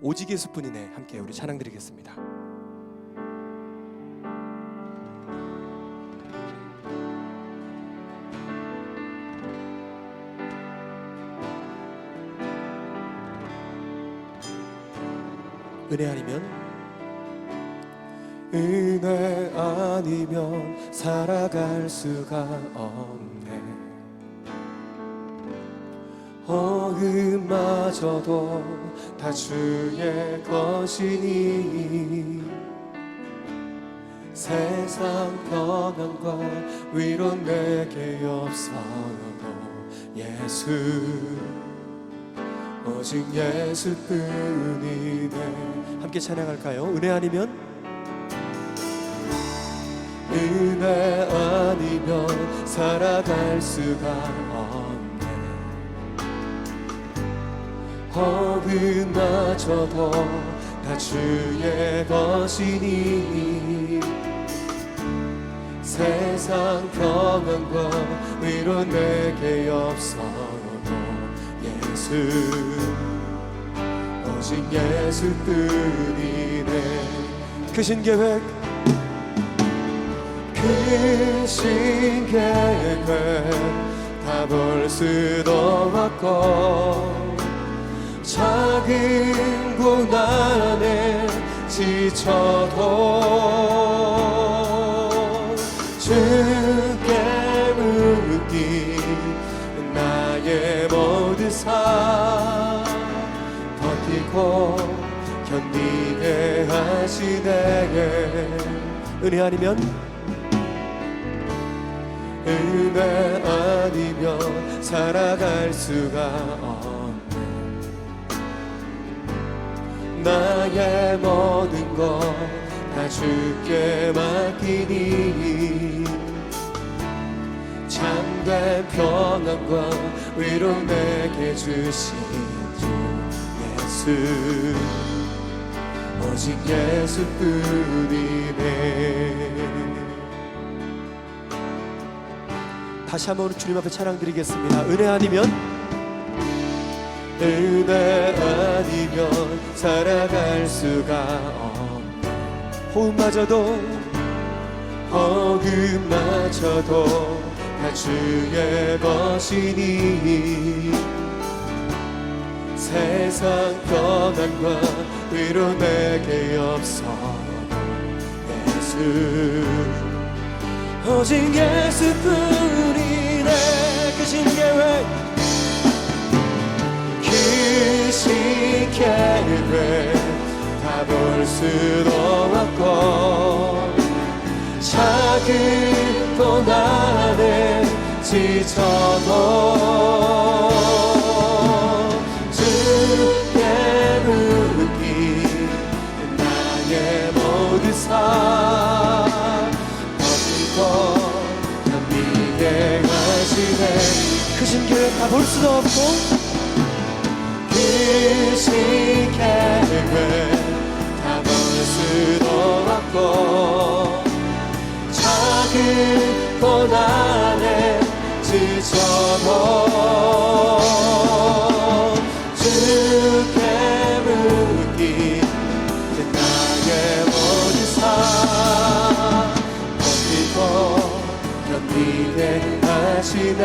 오직 예수뿐이네. 함께 우리 찬양 드리겠습니다. 은혜 아니면 살아갈 수가 없네. 어음마저도 다 주의 것이니 세상 평안과 위로 내게 없어도 예수, 오직 예수뿐이네. 함께 찬양할까요? 은혜 아니면 살아갈 수가 없네. 어음마저도 다 주의 것이니 세상 평안과 위로 내게 없어도 예수, 오직 예수뿐이네. 크신 계획 다 볼 수도 없고 작은 고난에 지쳐도 주께 묻기 나의 모든 삶 버티고 견디게 하시네. 은혜 아니면 살아갈 수가 없네. 나의 모든 것 다 주께 맡기니 참된 평안과 위로 내게 주신 주 예수, 오직 예수뿐이네. 다시 한번 주님 앞에 찬양 드리겠습니다. 은혜 아니면 살아갈 수가 없네. 호흡마저도 다 주의 것이니 세상 평안과 위로 내게 없어도 예수, 오직 예수뿐이네. 크신 계획 다 볼 수도 없고 작은 고난에 지쳐도 주께 묻기 나의 모든 삶 버티고 견디게 하시네. 크신 계획 다 볼 수도 없고 크신 계획 다 볼 수도 없고 작은 고난에 지쳐도 주께 묻기 나의 모든 삶 버티고 견디게 하시네.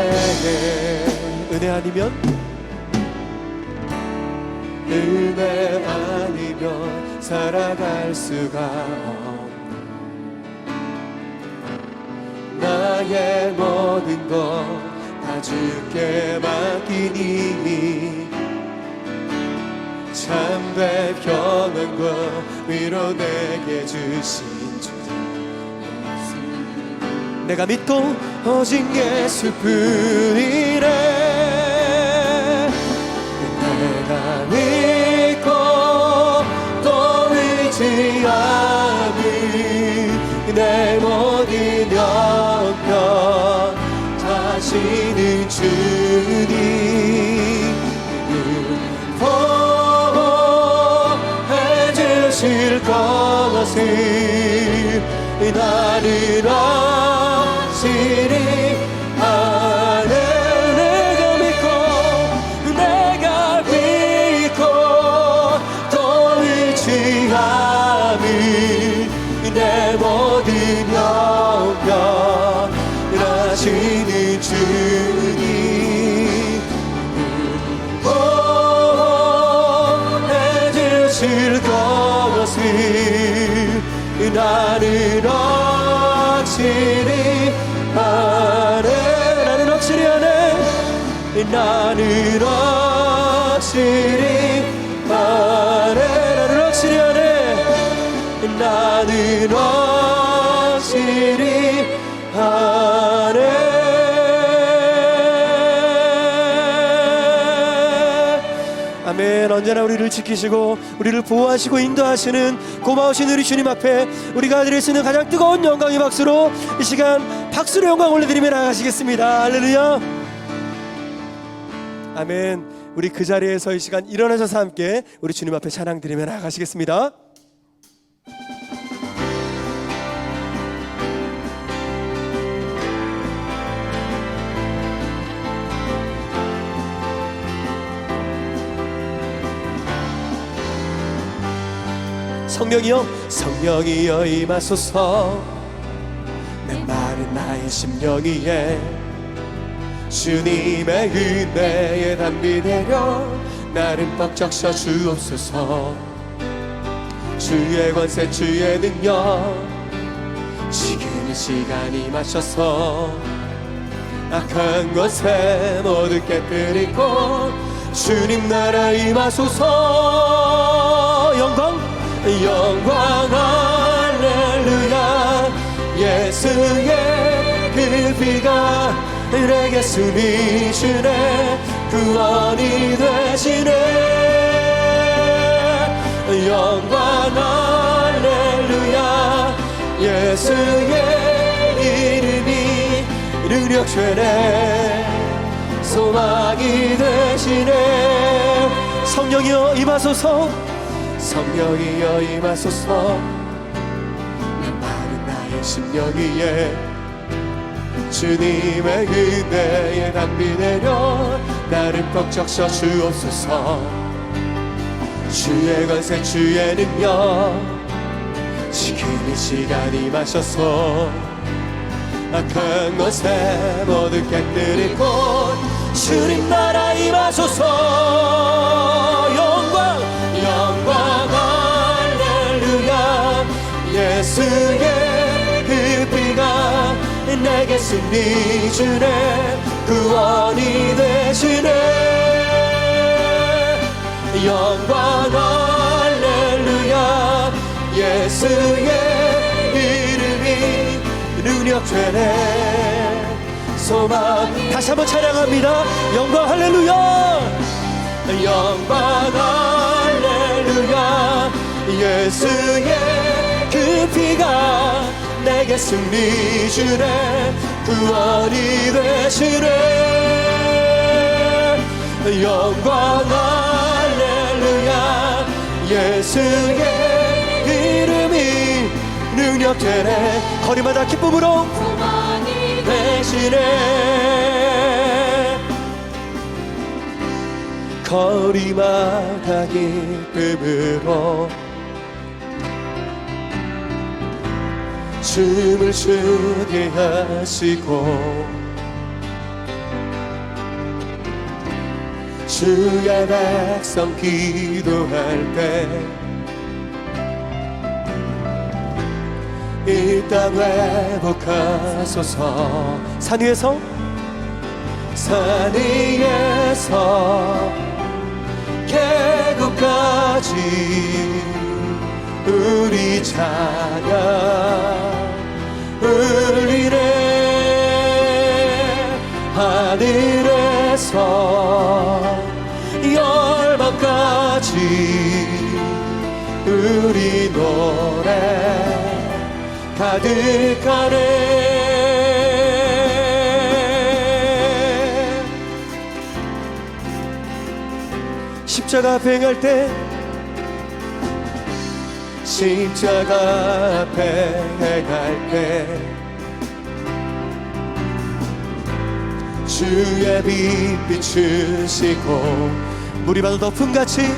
은혜 아니면 살아갈 수가 없네. 나의 모든 것 다 주께 맡기니 참된 평안과 위로 내게 주신 주 내가 믿고 오직 예수뿐이래. 내가 믿고 또 의지하니 내 모든 형편 다시는 주님 보호해 주실 것을 나는 확실히 아네. 내가 믿고 또 나는 확실히 아네 나는 확실히 아네 나는 확실히 아네 아멘. 언제나 우리를 지키시고 우리를 보호하시고 인도하시는 고마우신 우리 주님 앞에 우리가 드릴 수 있는 가장 뜨거운 영광의 박수로 이 시간 박수로 영광 올려드리며 나가시겠습니다. 할렐루야. 아멘. 우리 그 자리에서 이 시간 일어나셔서 함께 우리 주님 앞에 찬양 드리며 나가시겠습니다. 성령이여 성령이여 임하소서 내 마른 나의 심령 위에 주님의 은혜에 담비 되려 나를 벅적 셔 주옵소서 주의 권세 주의 능력 지금 이 시간 임하셔서 악한 것에 모두 깨뜨리고 주님 나라 임하소서 영광 할렐루야 예수의 그 피가 내게 숨이 주네 구원이 되시네 영광 할렐루야 예수의 이름이 능력 되네 소망이 되시네 성령이여 임하소서 성령이여 임하소서 내 마른 나의 심령 위에 주님의 은혜에 담비 내려 나를 벅적 셔 주옵소서 주의 권세 주의 능력 지금 이 시간 임하셔서 악한 것에 모두 깨뜨리고 주님 나라 임하소서 영광 할렐루야 예수의 그 피가 내게 승리 주네 구원이 되시네 영광 할렐루야 예수의 이름이 능력 되네 소망 다시 한번 찬양합니다 영광 할렐루야 영광 할렐루야 예수의 그 피가 내게 승리 주네 구원이 되시네 영광 할렐루야 예수의 이름이 능력 되네 거리마다 기쁨으로 구원이 되시네 거리마다 기쁨으로 춤을 추게 하시고 주의 백성 기도할 때 이 땅 회복하소서 산 위에서 계곡까지 우리 찬양 울리네 하늘에서 열방까지 우리 노래 가득하네 십자가 앞에 행할 때 십자가 앞에 행할 때 주의 빛 비추시고 물이 바다 덮음같이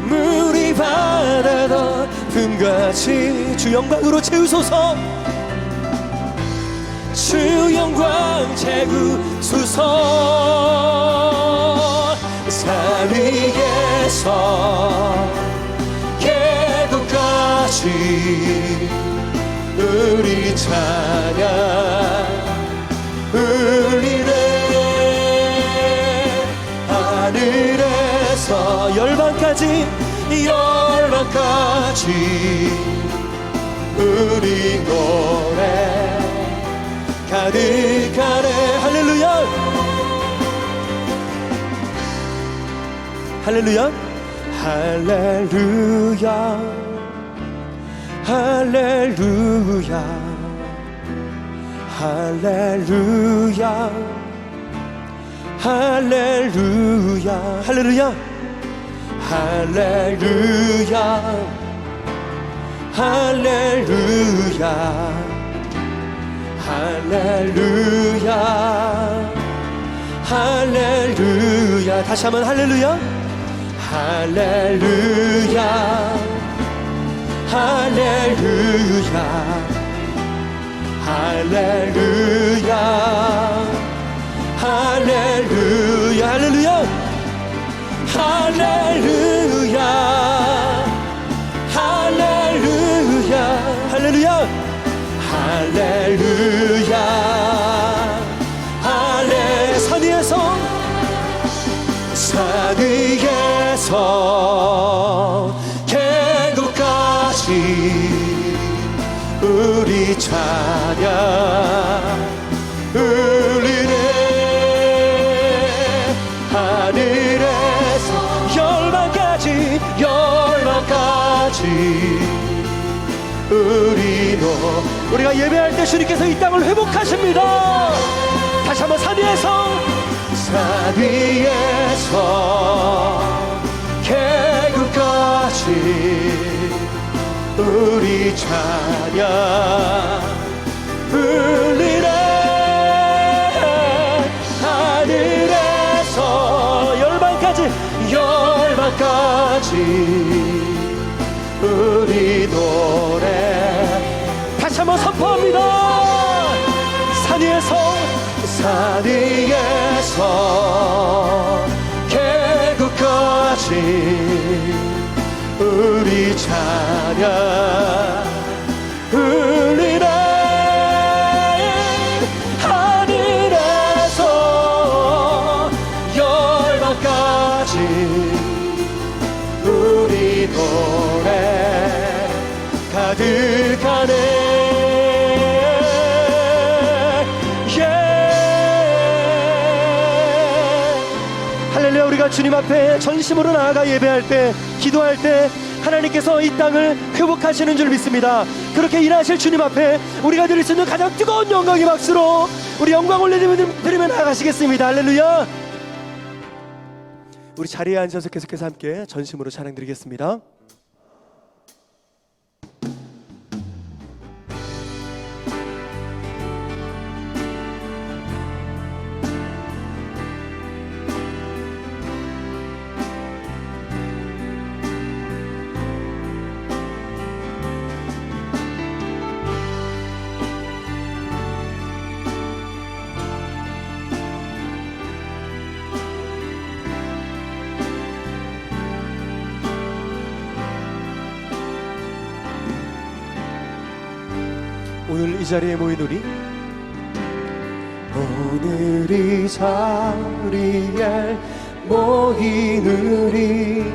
물이 바다 덮음같이 주 영광으로 채우소서 주 영광 채우소서 산 위에서 계곡까지 우리 찬양 울리네 열방까지 열방까지 우리 노래 가득하네. 할렐루야 할렐루야 할렐루야 할렐루야 할렐루야 할렐루야 할렐루야 할렐루야 할렐루야 할렐루야 할렐루야. 다시 한번 할렐루야 할렐루야 할렐루야 할렐루야 할렐루야 할렐루야 할렐루야 할렐루야 할렐루야 할렐루야 할렐 산 위에서 산 위에서 계곡까지 우리 찬양 울리네. 하늘에서 열방까지 열방까지 우리가 예배할 때 주님께서 이 땅을 회복하십니다. 다시 한번 산 위에서 계곡까지 우리 찬양 울리네. 하늘에서 열방까지 우리 노래 다시 한번 선포합니다. 산 위에서 계곡까지 우리 찬양 울리네. 하늘에서 열방까지 우리 노래 가득하네. 할렐루야. 우리가 주님 앞에 전심으로 나아가 예배할 때 기도할 때 하나님께서 이 땅을 회복하시는 줄 믿습니다. 그렇게 일하실 주님 앞에 우리가 드릴 수 있는 가장 뜨거운 영광의 박수로 우리 영광 올려드리며 나아가시겠습니다. 할렐루야. 우리 자리에 앉아서 계속해서 함께 전심으로 찬양드리겠습니다. 오늘 이 자리에 모인 오늘 이 자리에 모인 우리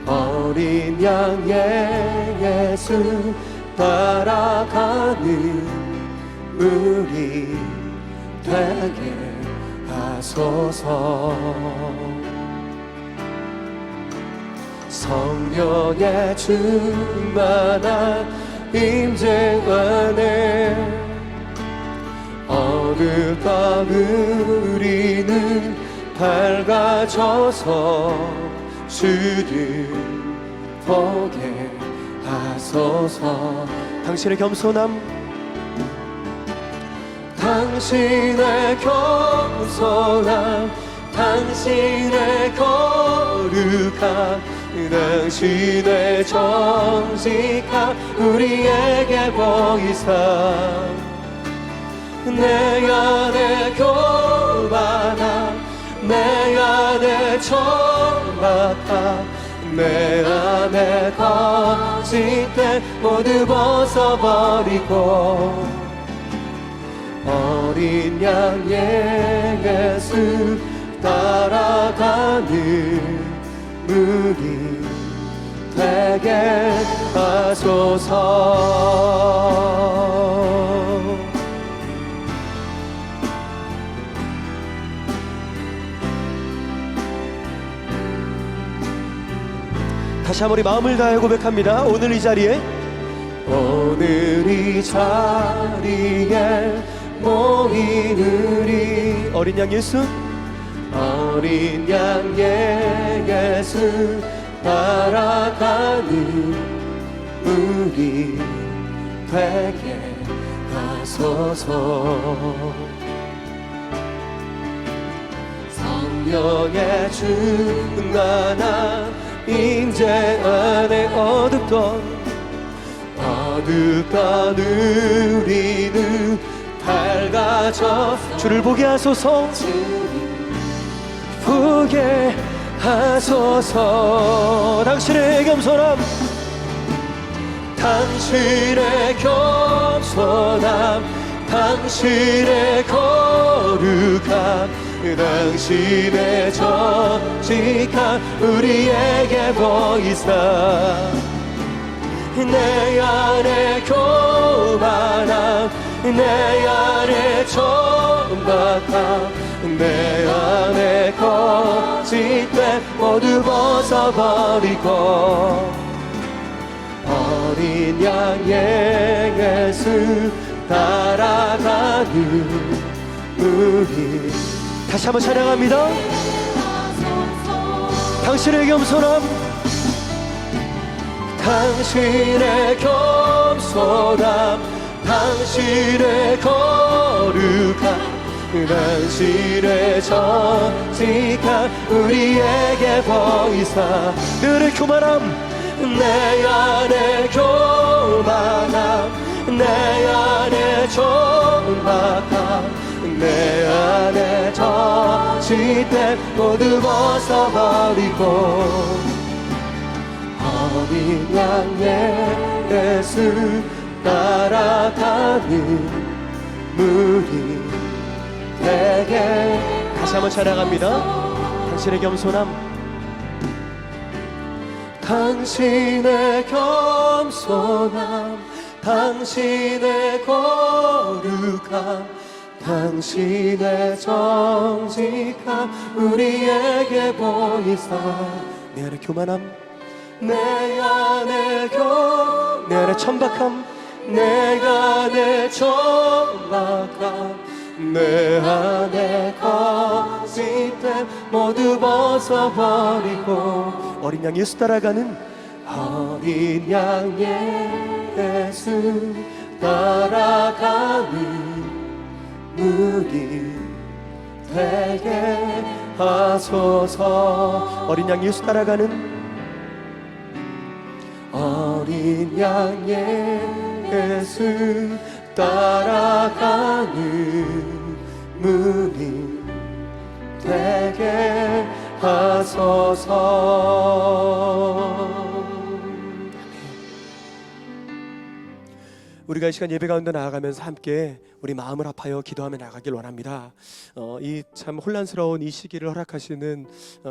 어린 양의 예수 따라가는 우리 되게 하소서. 성령의 충만한 임재 안에 어느덧 우리는 밝아져서 주를 보게 하소서. 당신의 겸손함, 당신의 겸손함, 당신의 거룩함, 당신의 정직함 우리에게 보이사 내 안에 교만함, 내 안에 천박함, 내 안에 거짓됨 모두 벗어버리고 어린 양의 예수 따라가는 눈물이 되게 하소서. 다시 한번 우리 마음을 다해 고백합니다. 오늘 이 자리에 모이느니 어린 양 예수, 어린 양 예수 따라가는 우리 되게 하소서. 성령의 충만한 임재 안에 어둡던 우리는 밝아져 주를 보게 하소서. 보게 하소서. 당신의 겸손함, 당신의 겸손함, 당신의 거룩함, 당신의 정직함 우리에게 보이사. 내 안에 교만함, 내 안에 정박함, 내 안에 거짓됨 모두 벗어버리고 어린 양의 예수 따라가는 우리. 다시 한번 찬양합니다. 당신의 겸손함, 당신의 겸손함, 당신의 거룩함, 당신의 정직함 우리에게 보이사. 늘 교만함, 내 안에 교만함, 내 안에 정박함, 내 안에 정직됨 모두 벗어버리고 어린 양의 예수 따라가는 무리 되게. 다시 한번 찬양합니다. 당신의 겸손함, 당신의 겸손함, 당신의 거룩함, 당신의 정직함 우리에게 보이사. 내 안에 교만함, 내 안에 내 안에 천박함, 내가 내 천박함, 내 안에 거짓됨 모두 벗어버리고 어린 양 예수 따라가는 어린 양의 예수 따라가는 우리 되게 하소서. 어린 양 예수 따라가는 어린 양의 예수 따라가는 우리 되게 하소서. 우리가 이 시간 예배 가운데 나아가면서 함께 우리 마음을 합하여 기도하며 나가길 원합니다. 이 참 혼란스러운 이 시기를 허락하시는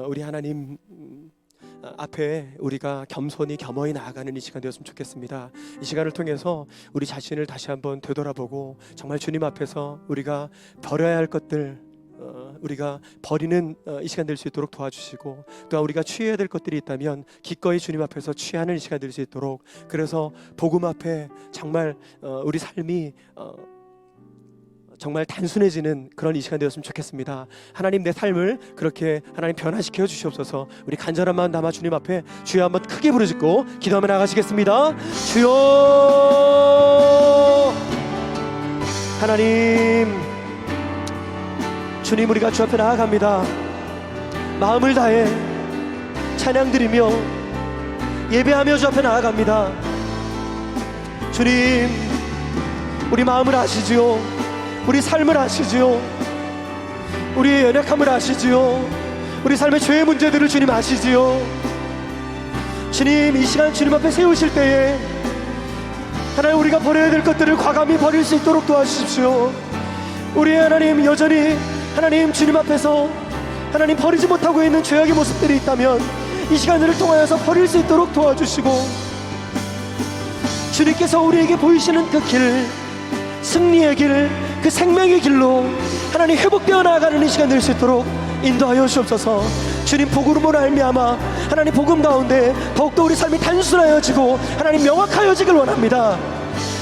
우리 하나님 앞에 우리가 겸허히 나아가는 이 시간 되었으면 좋겠습니다. 이 시간을 통해서 우리 자신을 다시 한번 되돌아보고 정말 주님 앞에서 우리가 버려야 할 것들 우리가 버리는 이 시간 될 수 있도록 도와주시고, 또한 우리가 취해야 될 것들이 있다면 기꺼이 주님 앞에서 취하는 이 시간 될 수 있도록, 그래서 복음 앞에 정말 우리 삶이 정말 단순해지는 그런 이 시간 되었으면 좋겠습니다. 하나님, 내 삶을 그렇게 하나님 변화시켜 주시옵소서. 우리 간절한 마음 담아 주님 앞에 주여 한번 크게 부르짖고 기도하며 나가시겠습니다. 주여. 하나님, 주님, 우리가 주 앞에 나아갑니다. 마음을 다해 찬양 드리며 예배하며 주 앞에 나아갑니다. 주님, 우리 마음을 아시지요. 우리 삶을 아시지요. 우리의 연약함을 아시지요. 우리 삶의 죄의 문제들을 주님 아시지요. 주님, 이 시간 주님 앞에 세우실 때에 하나님, 우리가 버려야 될 것들을 과감히 버릴 수 있도록 도와주십시오. 우리 하나님, 여전히 하나님 주님 앞에서 하나님 버리지 못하고 있는 죄악의 모습들이 있다면 이 시간을 통하여서 버릴 수 있도록 도와주시고, 주님께서 우리에게 보이시는 그 길, 승리의 길, 그 생명의 길로 하나님 회복되어 나아가는 이 시간 될 수 있도록 인도하여 주옵소서. 주님 복음으로 말미암아 하나님 복음 가운데 더욱더 우리 삶이 단순하여지고 하나님 명확하여지길 원합니다.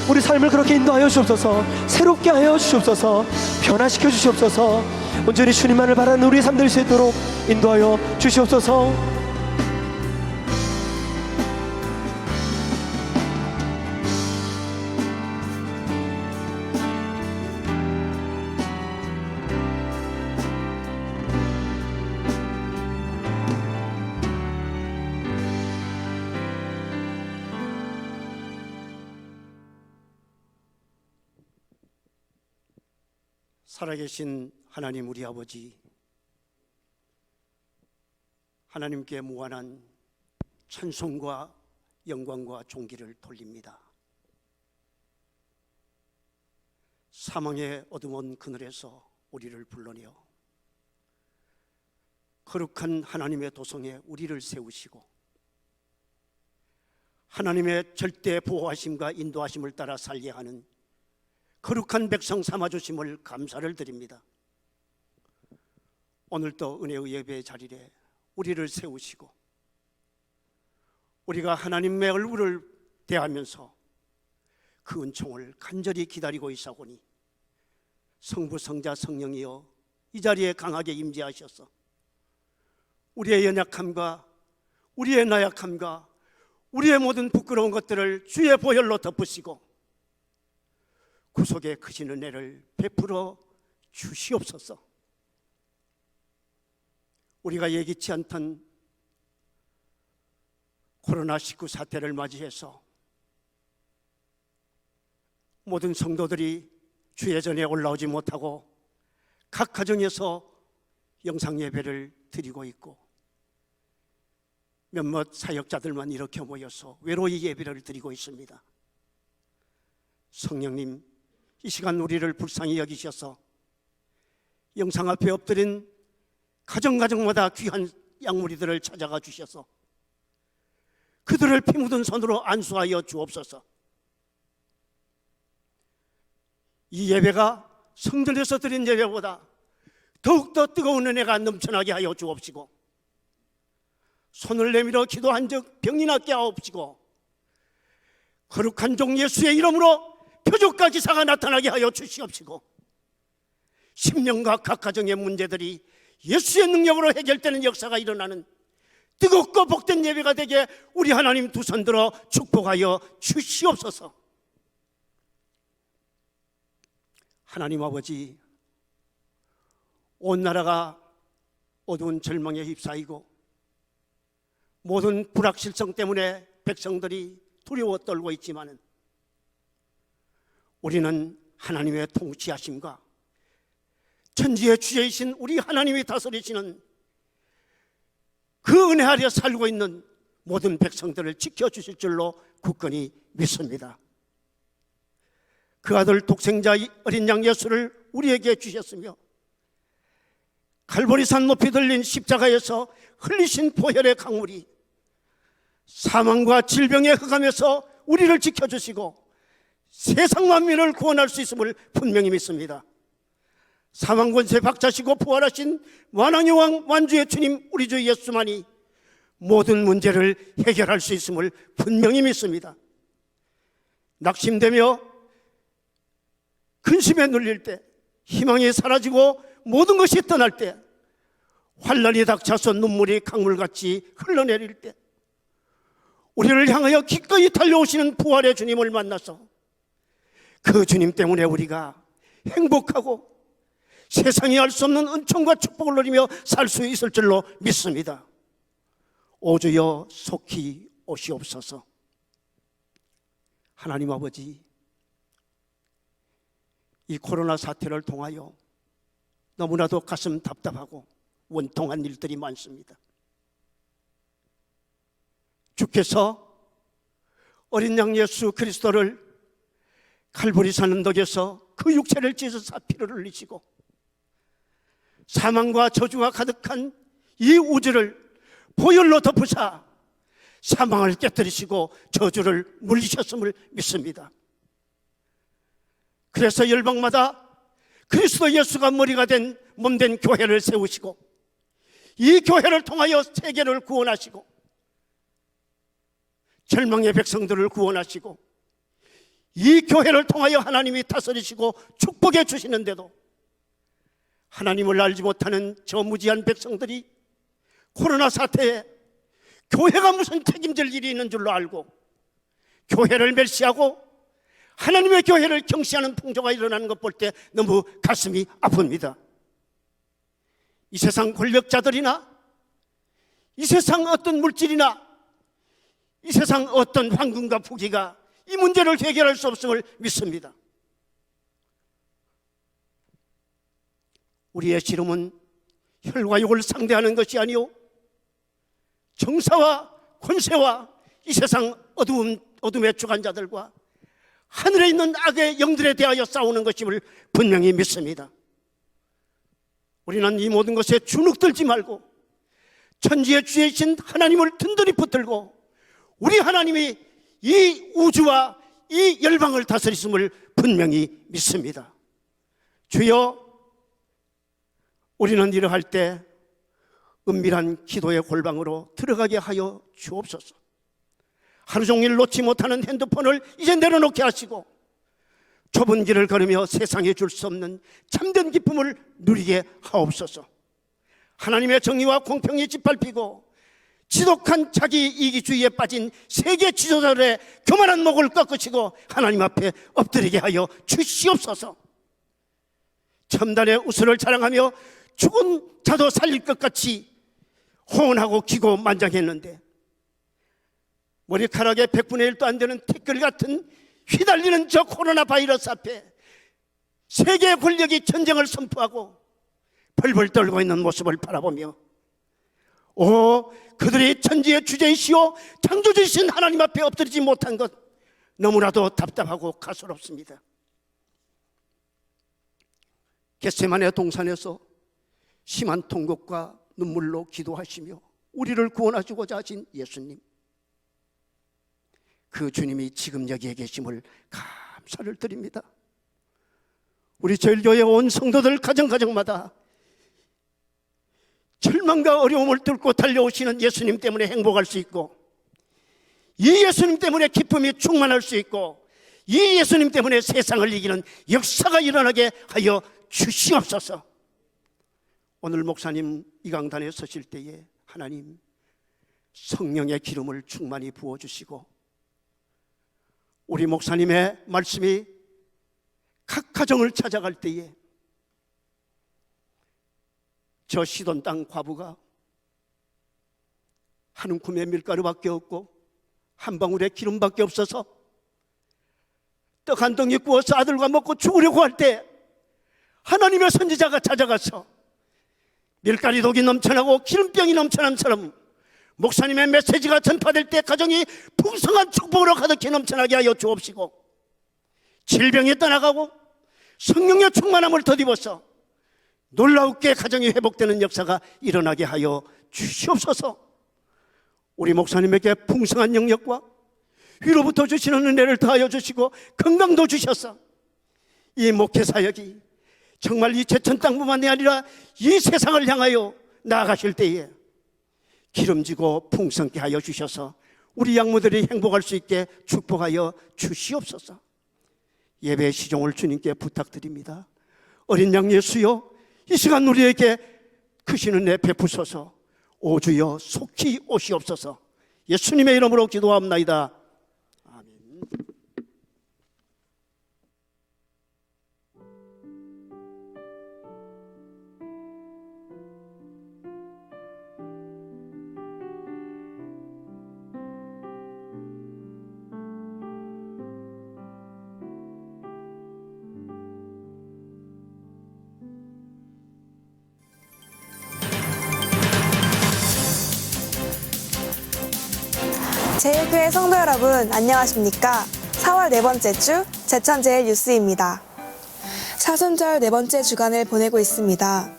우리 삶을 그렇게 인도하여 주옵소서. 새롭게 하여 주옵소서. 변화시켜 주시옵소서. 온전히 주님만을 바라는 우리의 삶 될 수 있도록 인도하여 주시옵소서. 살아계신 하나님 우리 아버지, 하나님께 무한한 찬송과 영광과 존귀를 돌립니다. 사망의 어두운 그늘에서 우리를 불러내어 거룩한 하나님의 도성에 우리를 세우시고 하나님의 절대 보호하심과 인도하심을 따라 살게 하는 거룩한 백성 삼아주심을 감사를 드립니다. 오늘도 은혜의 예배의 자리에 우리를 세우시고 우리가 하나님의 얼굴을 대하면서 그 은총을 간절히 기다리고 있사오니 성부 성자 성령이여 이 자리에 강하게 임재하셔서 우리의 연약함과 우리의 나약함과 우리의 모든 부끄러운 것들을 주의 보혈로 덮으시고 구속의 크신 은혜를 베풀어 주시옵소서. 우리가 예기치 않던 코로나19 사태를 맞이해서 모든 성도들이 주의 전에 올라오지 못하고 각 가정에서 영상 예배를 드리고 있고 몇몇 사역자들만 이렇게 모여서 외로이 예배를 드리고 있습니다. 성령님, 이 시간 우리를 불쌍히 여기셔서 영상 앞에 엎드린 가정마다 귀한 양무리들을 찾아가 주셔서 그들을 피 묻은 손으로 안수하여 주옵소서. 이 예배가 성전에서 드린 예배보다 더욱더 뜨거운 은혜가 넘쳐나게 하여 주옵시고 손을 내밀어 기도한 적 병이 낫게 하옵시고 거룩한 종 예수의 이름으로 표적과 기사가 나타나게 하여 주시옵시고 심령과 각 가정의 문제들이 예수의 능력으로 해결되는 역사가 일어나는 뜨겁고 복된 예배가 되게 우리 하나님 두 손 들어 축복하여 주시옵소서. 하나님 아버지, 온 나라가 어두운 절망에 휩싸이고 모든 불확실성 때문에 백성들이 두려워 떨고 있지만은 우리는 하나님의 통치하심과 천지의 주제이신 우리 하나님이 다스리시는 그 은혜 아래 살고 있는 모든 백성들을 지켜주실 줄로 굳건히 믿습니다. 그 아들 독생자 어린 양 예수를 우리에게 주셨으며 갈보리산 높이 들린 십자가에서 흘리신 보혈의 강물이 사망과 질병의 흑암에서 우리를 지켜주시고 세상 만민을 구원할 수 있음을 분명히 믿습니다. 사망 권세 박차시고 부활하신 만왕의 왕 만주의 주님 우리 주 예수만이 모든 문제를 해결할 수 있음을 분명히 믿습니다. 낙심되며 근심에 눌릴 때, 희망이 사라지고 모든 것이 떠날 때, 환난이 닥쳐서 눈물이 강물같이 흘러내릴 때 우리를 향하여 기꺼이 달려오시는 부활의 주님을 만나서 그 주님 때문에 우리가 행복하고 세상이 알 수 없는 은총과 축복을 누리며 살 수 있을 줄로 믿습니다. 오 주여 속히 오시옵소서. 하나님 아버지, 이 코로나 사태를 통하여 너무나도 가슴 답답하고 원통한 일들이 많습니다. 주께서 어린 양 예수 그리스도를 갈보리산 언덕에서 그 육체를 찢어서 피를 흘리시고 사망과 저주가 가득한 이 우주를 보혈로 덮으사 사망을 깨뜨리시고 저주를 물리셨음을 믿습니다. 그래서 열방마다 그리스도 예수가 머리가 된 몸된 교회를 세우시고 이 교회를 통하여 세계를 구원하시고 절망의 백성들을 구원하시고 이 교회를 통하여 하나님이 다스리시고 축복해 주시는데도 하나님을 알지 못하는 저 무지한 백성들이 코로나 사태에 교회가 무슨 책임질 일이 있는 줄로 알고 교회를 멸시하고 하나님의 교회를 경시하는 풍조가 일어나는 것 볼 때 너무 가슴이 아픕니다. 이 세상 권력자들이나 이 세상 어떤 물질이나 이 세상 어떤 황금과 부귀가 이 문제를 해결할 수 없음을 믿습니다. 우리의 씨름은 혈과 육을 상대하는 것이 아니요 정사와 권세와 이 세상 어둠의 주관자들과 하늘에 있는 악의 영들에 대하여 싸우는 것임을 분명히 믿습니다. 우리는 이 모든 것에 주눅들지 말고 천지의 주이신 하나님을 든든히 붙들고 우리 하나님이 이 우주와 이 열방을 다스리심을 분명히 믿습니다. 주여, 우리는 이러할 때 은밀한 기도의 골방으로 들어가게 하여 주옵소서. 하루 종일 놓지 못하는 핸드폰을 이제 내려놓게 하시고 좁은 길을 걸으며 세상에 줄 수 없는 참된 기쁨을 누리게 하옵소서. 하나님의 정의와 공평이 짓밟히고 지독한 자기 이기주의에 빠진 세계 지도자들의 교만한 목을 꺾으시고 하나님 앞에 엎드리게 하여 주시옵소서. 첨단의 우수를 자랑하며 죽은 자도 살릴 것 같이 호언하고 기고만장했는데 머리카락의 100분의 1도 안 되는 티끌 같은 휘달리는 저 코로나 바이러스 앞에 세계 권력이 전쟁을 선포하고 벌벌 떨고 있는 모습을 바라보며 그들이 천지의 주제이시오 창조주이신 하나님 앞에 엎드리지 못한 것 너무나도 답답하고 가소롭습니다. 겟세마네 동산에서 심한 통곡과 눈물로 기도하시며 우리를 구원하시고자 하신 예수님, 그 주님이 지금 여기에 계심을 감사를 드립니다. 우리 저일교회 온 성도들 가정가정마다 절망과 어려움을 뚫고 달려오시는 예수님 때문에 행복할 수 있고 이 예수님 때문에 기쁨이 충만할 수 있고 이 예수님 때문에 세상을 이기는 역사가 일어나게 하여 주시옵소서. 오늘 목사님 이 강단에 서실 때에 하나님 성령의 기름을 충만히 부어주시고 우리 목사님의 말씀이 각 가정을 찾아갈 때에 저 시돈 땅 과부가 한 움큼의 밀가루밖에 없고 한 방울의 기름밖에 없어서 떡 한 덩이 구워서 아들과 먹고 죽으려고 할 때 하나님의 선지자가 찾아가서 밀가루독이 넘쳐나고 기름병이 넘쳐난 사람 목사님의 메시지가 전파될 때 가정이 풍성한 축복으로 가득히 넘쳐나게 하여 주옵시고 질병이 떠나가고 성령의 충만함을 덧입어서 놀라우게 가정이 회복되는 역사가 일어나게 하여 주시옵소서. 우리 목사님에게 풍성한 영역과 위로부터 주시는 은혜를 더하여 주시고 건강도 주셔서 이 목회 사역이 정말 이 제천 땅뿐만이 아니라 이 세상을 향하여 나아가실 때에 기름지고 풍성케 하여 주셔서 우리 양무들이 행복할 수 있게 축복하여 주시옵소서. 예배의 시종을 주님께 부탁드립니다. 어린 양 예수여, 이 시간 우리에게 크신 은혜 베푸소서. 오 주여 속히 오시옵소서. 예수님의 이름으로 기도합나이다. 아멘. 제일교회 성도 여러분, 안녕하십니까? 4월 네 번째 주 제천제일 뉴스입니다. 사순절 네 번째 주간을 보내고 있습니다.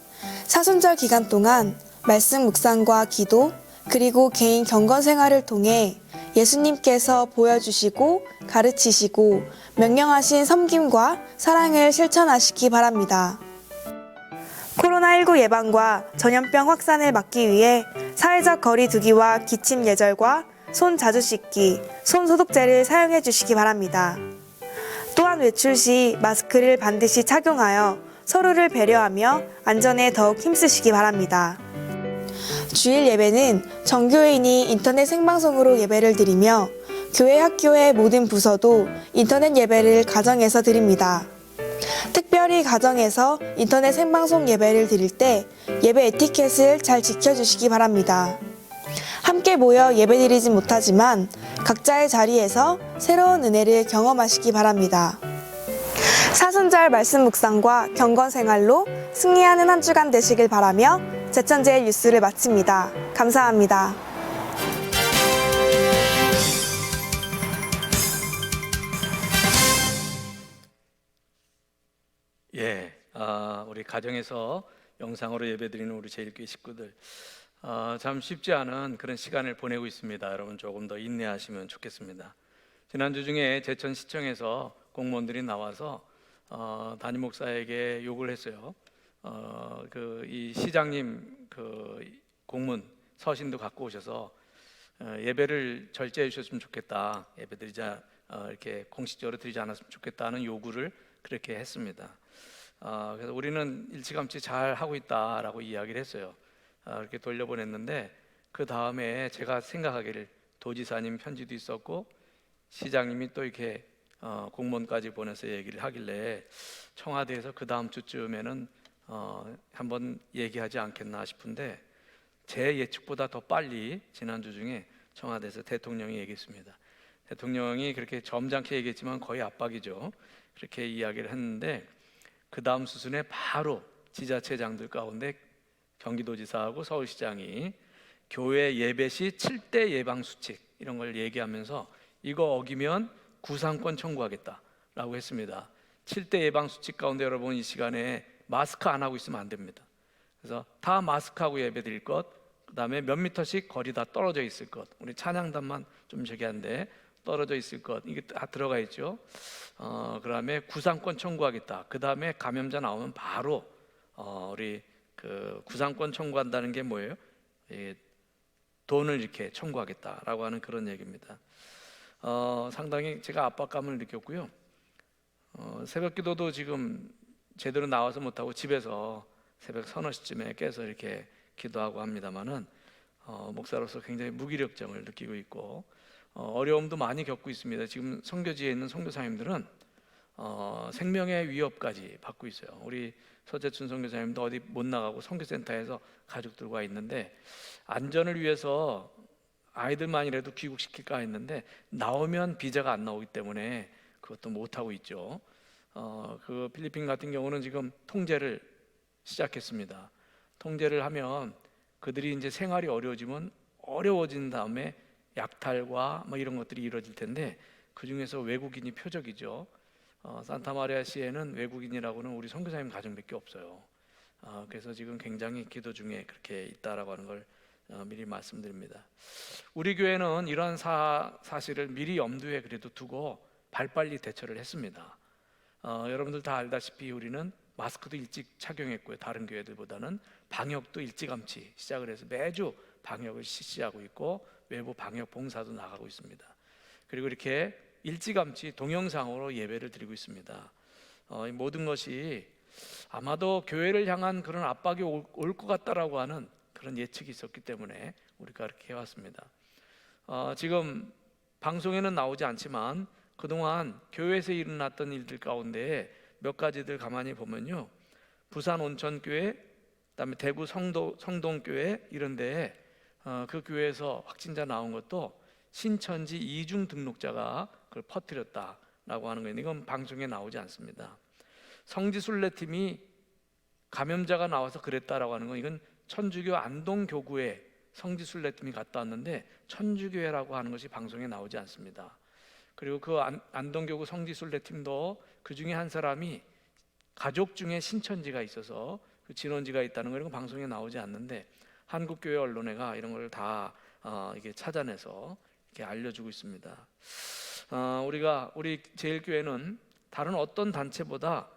사순절 기간 동안 말씀 묵상과 기도, 그리고 개인 경건 생활을 통해 예수님께서 보여주시고 가르치시고 명령하신 섬김과 사랑을 실천하시기 바랍니다. 코로나19 예방과 전염병 확산을 막기 위해 사회적 거리 두기와 기침 예절과 손 자주 씻기, 손 소독제를 사용해 주시기 바랍니다. 또한 외출 시 마스크를 반드시 착용하여 서로를 배려하며 안전에 더욱 힘쓰시기 바랍니다. 주일 예배는 정교인이 인터넷 생방송으로 예배를 드리며 교회 학교의 모든 부서도 인터넷 예배를 가정에서 드립니다. 특별히 가정에서 인터넷 생방송 예배를 드릴 때 예배 에티켓을 잘 지켜주시기 바랍니다. 함께 모여 예배드리진 못하지만 각자의 자리에서 새로운 은혜를 경험하시기 바랍니다. 사순절 말씀 묵상과 경건 생활로 승리하는 한 주간 되시길 바라며 제천제일 뉴스를 마칩니다. 감사합니다. 예, 우리 가정에서 영상으로 예배드리는 우리 제일교회 식구들, 참 쉽지 않은 그런 시간을 보내고 있습니다. 여러분 조금 더 인내하시면 좋겠습니다. 지난주 중에 제천시청에서 공무원들이 나와서 담임 목사에게 욕을 했어요. 이 시장님 공문 서신도 갖고 오셔서 예배를 절제해 주셨으면 좋겠다. 예배드리자 이렇게 공식적으로 드리지 않았으면 좋겠다는 요구를 그렇게 했습니다. 그래서 우리는 일찌감치 잘 하고 있다라고 이야기를 했어요. 이렇게 돌려보냈는데 그 다음에 제가 생각하기를 도지사님 편지도 있었고 시장님이 또 이렇게 공무원까지 보내서 얘기를 하길래 청와대에서 그 다음 주쯤에는 한번 얘기하지 않겠나 싶은데 제 예측보다 더 빨리 지난주 중에 청와대에서 대통령이 얘기했습니다. 대통령이 그렇게 점잖게 얘기했지만 거의 압박이죠. 그렇게 이야기를 했는데 그 다음 수순에 바로 지자체장들 가운데 경기도지사하고 서울시장이 교회 예배 시 7대 예방 수칙 이런 걸 얘기하면서 이거 어기면 구상권 청구하겠다라고 했습니다. 7대 예방 수칙 가운데 여러분 이 시간에 마스크 안 하고 있으면 안 됩니다. 그래서 다 마스크하고 예배드릴 것, 그다음에 몇 미터씩 거리 다 떨어져 있을 것, 우리 찬양단만 좀 저기 한데 떨어져 있을 것, 이게 다 들어가 있죠. 그다음에 구상권 청구하겠다. 그다음에 감염자 나오면 바로 우리 구상권 청구한다는 게 뭐예요? 돈을 이렇게 청구하겠다라고 하는 그런 얘기입니다. 상당히 제가 압박감을 느꼈고요. 새벽기도도 지금 제대로 나와서 못하고 집에서 새벽 서너 시쯤에 깨서 이렇게 기도하고 합니다만은 목사로서 굉장히 무기력증을 느끼고 있고 어려움도 많이 겪고 있습니다. 지금 선교지에 있는 선교사님들은 생명의 위협까지 받고 있어요. 우리 서재춘 선교사님도 어디 못 나가고 선교센터에서 가족들과 있는데 안전을 위해서 아이들만이라도 귀국시킬까 했는데 나오면 비자가 안 나오기 때문에 그것도 못 하고 있죠. 그 필리핀 같은 경우는 지금 통제를 시작했습니다. 통제를 하면 그들이 이제 생활이 어려워진 다음에 약탈과 뭐 이런 것들이 이루어질 텐데 그 중에서 외국인이 표적이죠. 산타마리아시에는 외국인이라고는 우리 선교사님 가정밖에 없어요. 그래서 지금 굉장히 기도 중에 그렇게 있다라고 하는 걸 미리 말씀드립니다. 우리 교회는 이런 사실을 미리 염두에 그래도 두고 발빨리 대처를 했습니다. 여러분들 다 알다시피 우리는 마스크도 일찍 착용했고요. 다른 교회들보다는 방역도 일찌감치 시작을 해서 매주 방역을 실시하고 있고 외부 방역 봉사도 나가고 있습니다. 그리고 이렇게 일찌감치 동영상으로 예배를 드리고 있습니다. 이 모든 것이 아마도 교회를 향한 그런 압박이 올 것 같다라고 하는 그런 예측이 있었기 때문에 우리가 그렇게 해왔습니다. 지금 방송에는 나오지 않지만 그동안 교회에서 일어났던 일들 가운데 몇 가지들 가만히 보면요, 부산 온천교회, 그다음에 대구 성동교회 이런 데에 그 교회에서 확진자 나온 것도 신천지 이중 등록자가 그걸 퍼뜨렸다라고 하는 거예요. 이건 방송에 나오지 않습니다. 성지순례팀이 감염자가 나와서 그랬다라고 하는 건 이건 천주교 안동교구에 성지순례팀이 갔다 왔는데 천주교회라고 하는 것이 방송에 나오지 않습니다. 그리고 그 안동교구 성지순례팀도 그 중에 한 사람이 가족 중에 신천지가 있어서 그 진원지가 있다는 거 이런 거 방송에 나오지 않는데 한국 교회 언론회가 이런 걸 다 이게 찾아내서 이렇게 알려주고 있습니다. 우리 제일교회는 다른 어떤 단체보다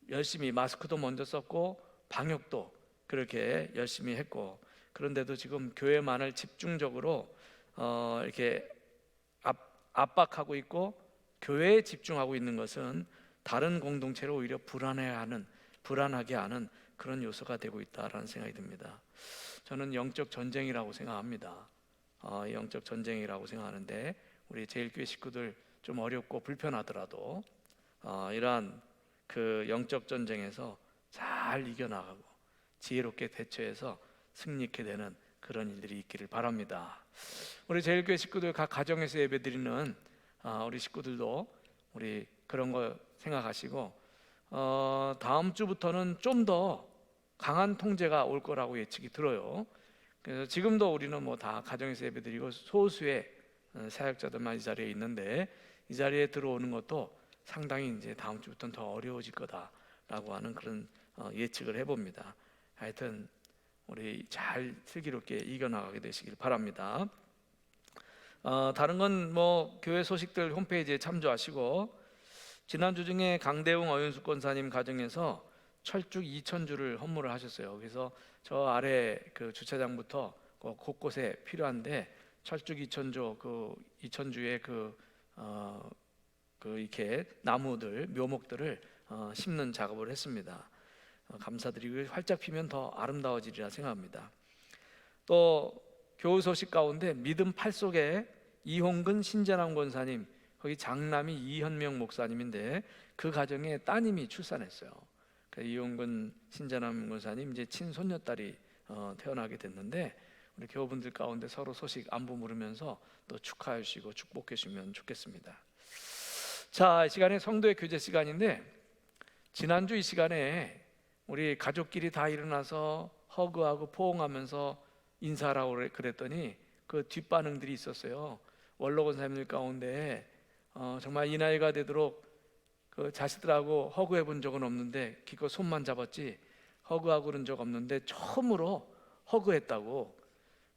열심히 마스크도 먼저 썼고 방역도 그렇게 열심히 했고, 그런데도 지금 교회만을 집중적으로 이렇게 압박하고 있고 교회에 집중하고 있는 것은 다른 공동체를 오히려 불안하게 하는 그런 요소가 되고 있다라는 생각이 듭니다. 저는 영적 전쟁이라고 생각합니다. 영적 전쟁이라고 생각하는데 우리 제일교회 식구들 좀 어렵고 불편하더라도 이러한 그 영적 전쟁에서 잘 이겨나가고 지혜롭게 대처해서 승리케 되는 그런 일들이 있기를 바랍니다. 우리 제일교회 식구들 각 가정에서 예배드리는 우리 식구들도 우리 그런 거 생각하시고 다음 주부터는 좀 더 강한 통제가 올 거라고 예측이 들어요. 그래서 지금도 우리는 뭐 다 가정에서 예배드리고 소수의 사역자들만 이 자리에 있는데 이 자리에 들어오는 것도 상당히 이제 다음 주부터는 더 어려워질 거다라고 하는 그런 예측을 해봅니다. 하여튼 우리 잘 슬기롭게 이겨나가게 되시길 바랍니다. 다른 건 뭐 교회 소식들 홈페이지에 참조하시고, 지난주 중에 강대웅 어윤숙 권사님 가정에서 철쭉 2,000주를 헌물을 하셨어요. 그래서 저 아래 그 주차장부터 곳곳에 필요한데 철쭉 2,000주, 그 2,000주의 그 이렇게 나무들, 묘목들을 심는 작업을 했습니다. 감사드리고 활짝 피면 더 아름다워지리라 생각합니다. 또 교우 소식 가운데 믿음 팔 속에 이홍근 신재남 권사님, 거기 장남이 이현명 목사님인데 그 가정에 따님이 출산했어요. 이홍근 신재남 권사님 이제 친손녀딸이 태어나게 됐는데 우리 교우분들 가운데 서로 소식 안부 물으면서 또 축하해 주시고 축복해 주시면 좋겠습니다. 자, 이 시간에 성도의 교제 시간인데 지난주 이 시간에 우리 가족끼리 다 일어나서 허그하고 포옹하면서 인사하라고 그랬더니 그 뒷반응들이 있었어요. 원로 권사님들 가운데 정말 이 나이가 되도록 그 자식들하고 허그해 본 적은 없는데 기껏 손만 잡았지 허그하고 그런 적 없는데 처음으로 허그했다고.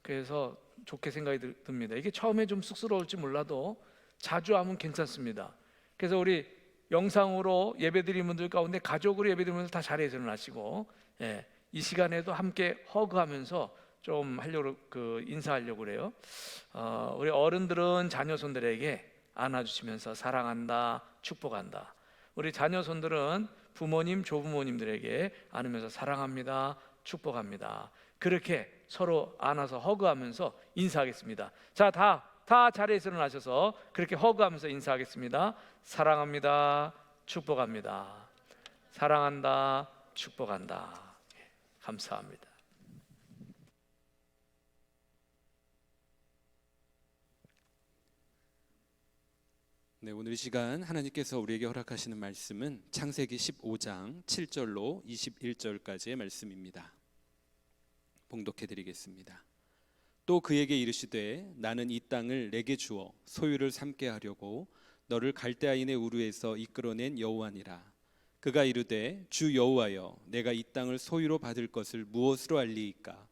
그래서 좋게 생각이 듭니다. 이게 처음에 좀 쑥스러울지 몰라도 자주 하면 괜찮습니다. 그래서 우리 영상으로 예배드리는 분들 가운데 가족으로 예배드리는 분들 다 자리에 일어나시고, 이 시간에도 함께 허그하면서 좀 하려고 인사하려고 그래요. 우리 어른들은 자녀손들에게 안아주시면서 사랑한다, 축복한다. 우리 자녀손들은 부모님, 조부모님들에게 안으면서 사랑합니다, 축복합니다. 그렇게 서로 안아서 허그하면서 인사하겠습니다. 자, 다 자리에서 일어나셔서 그렇게 허그하면서 인사하겠습니다. 사랑합니다, 축복합니다. 사랑한다, 축복한다. 감사합니다. 네, 오늘 이 시간 하나님께서 우리에게 허락하시는 말씀은 창세기 15장 7절로 21절까지의 말씀입니다. 봉독해 드리겠습니다. 또 그에게 이르시되 나는 이 땅을 내게 주어 소유를 삼게 하려고 너를 갈대아인의 우르에서 이끌어낸 여호와니라. 그가 이르되 주 여호와여, 내가 이 땅을 소유로 받을 것을 무엇으로 알리이까?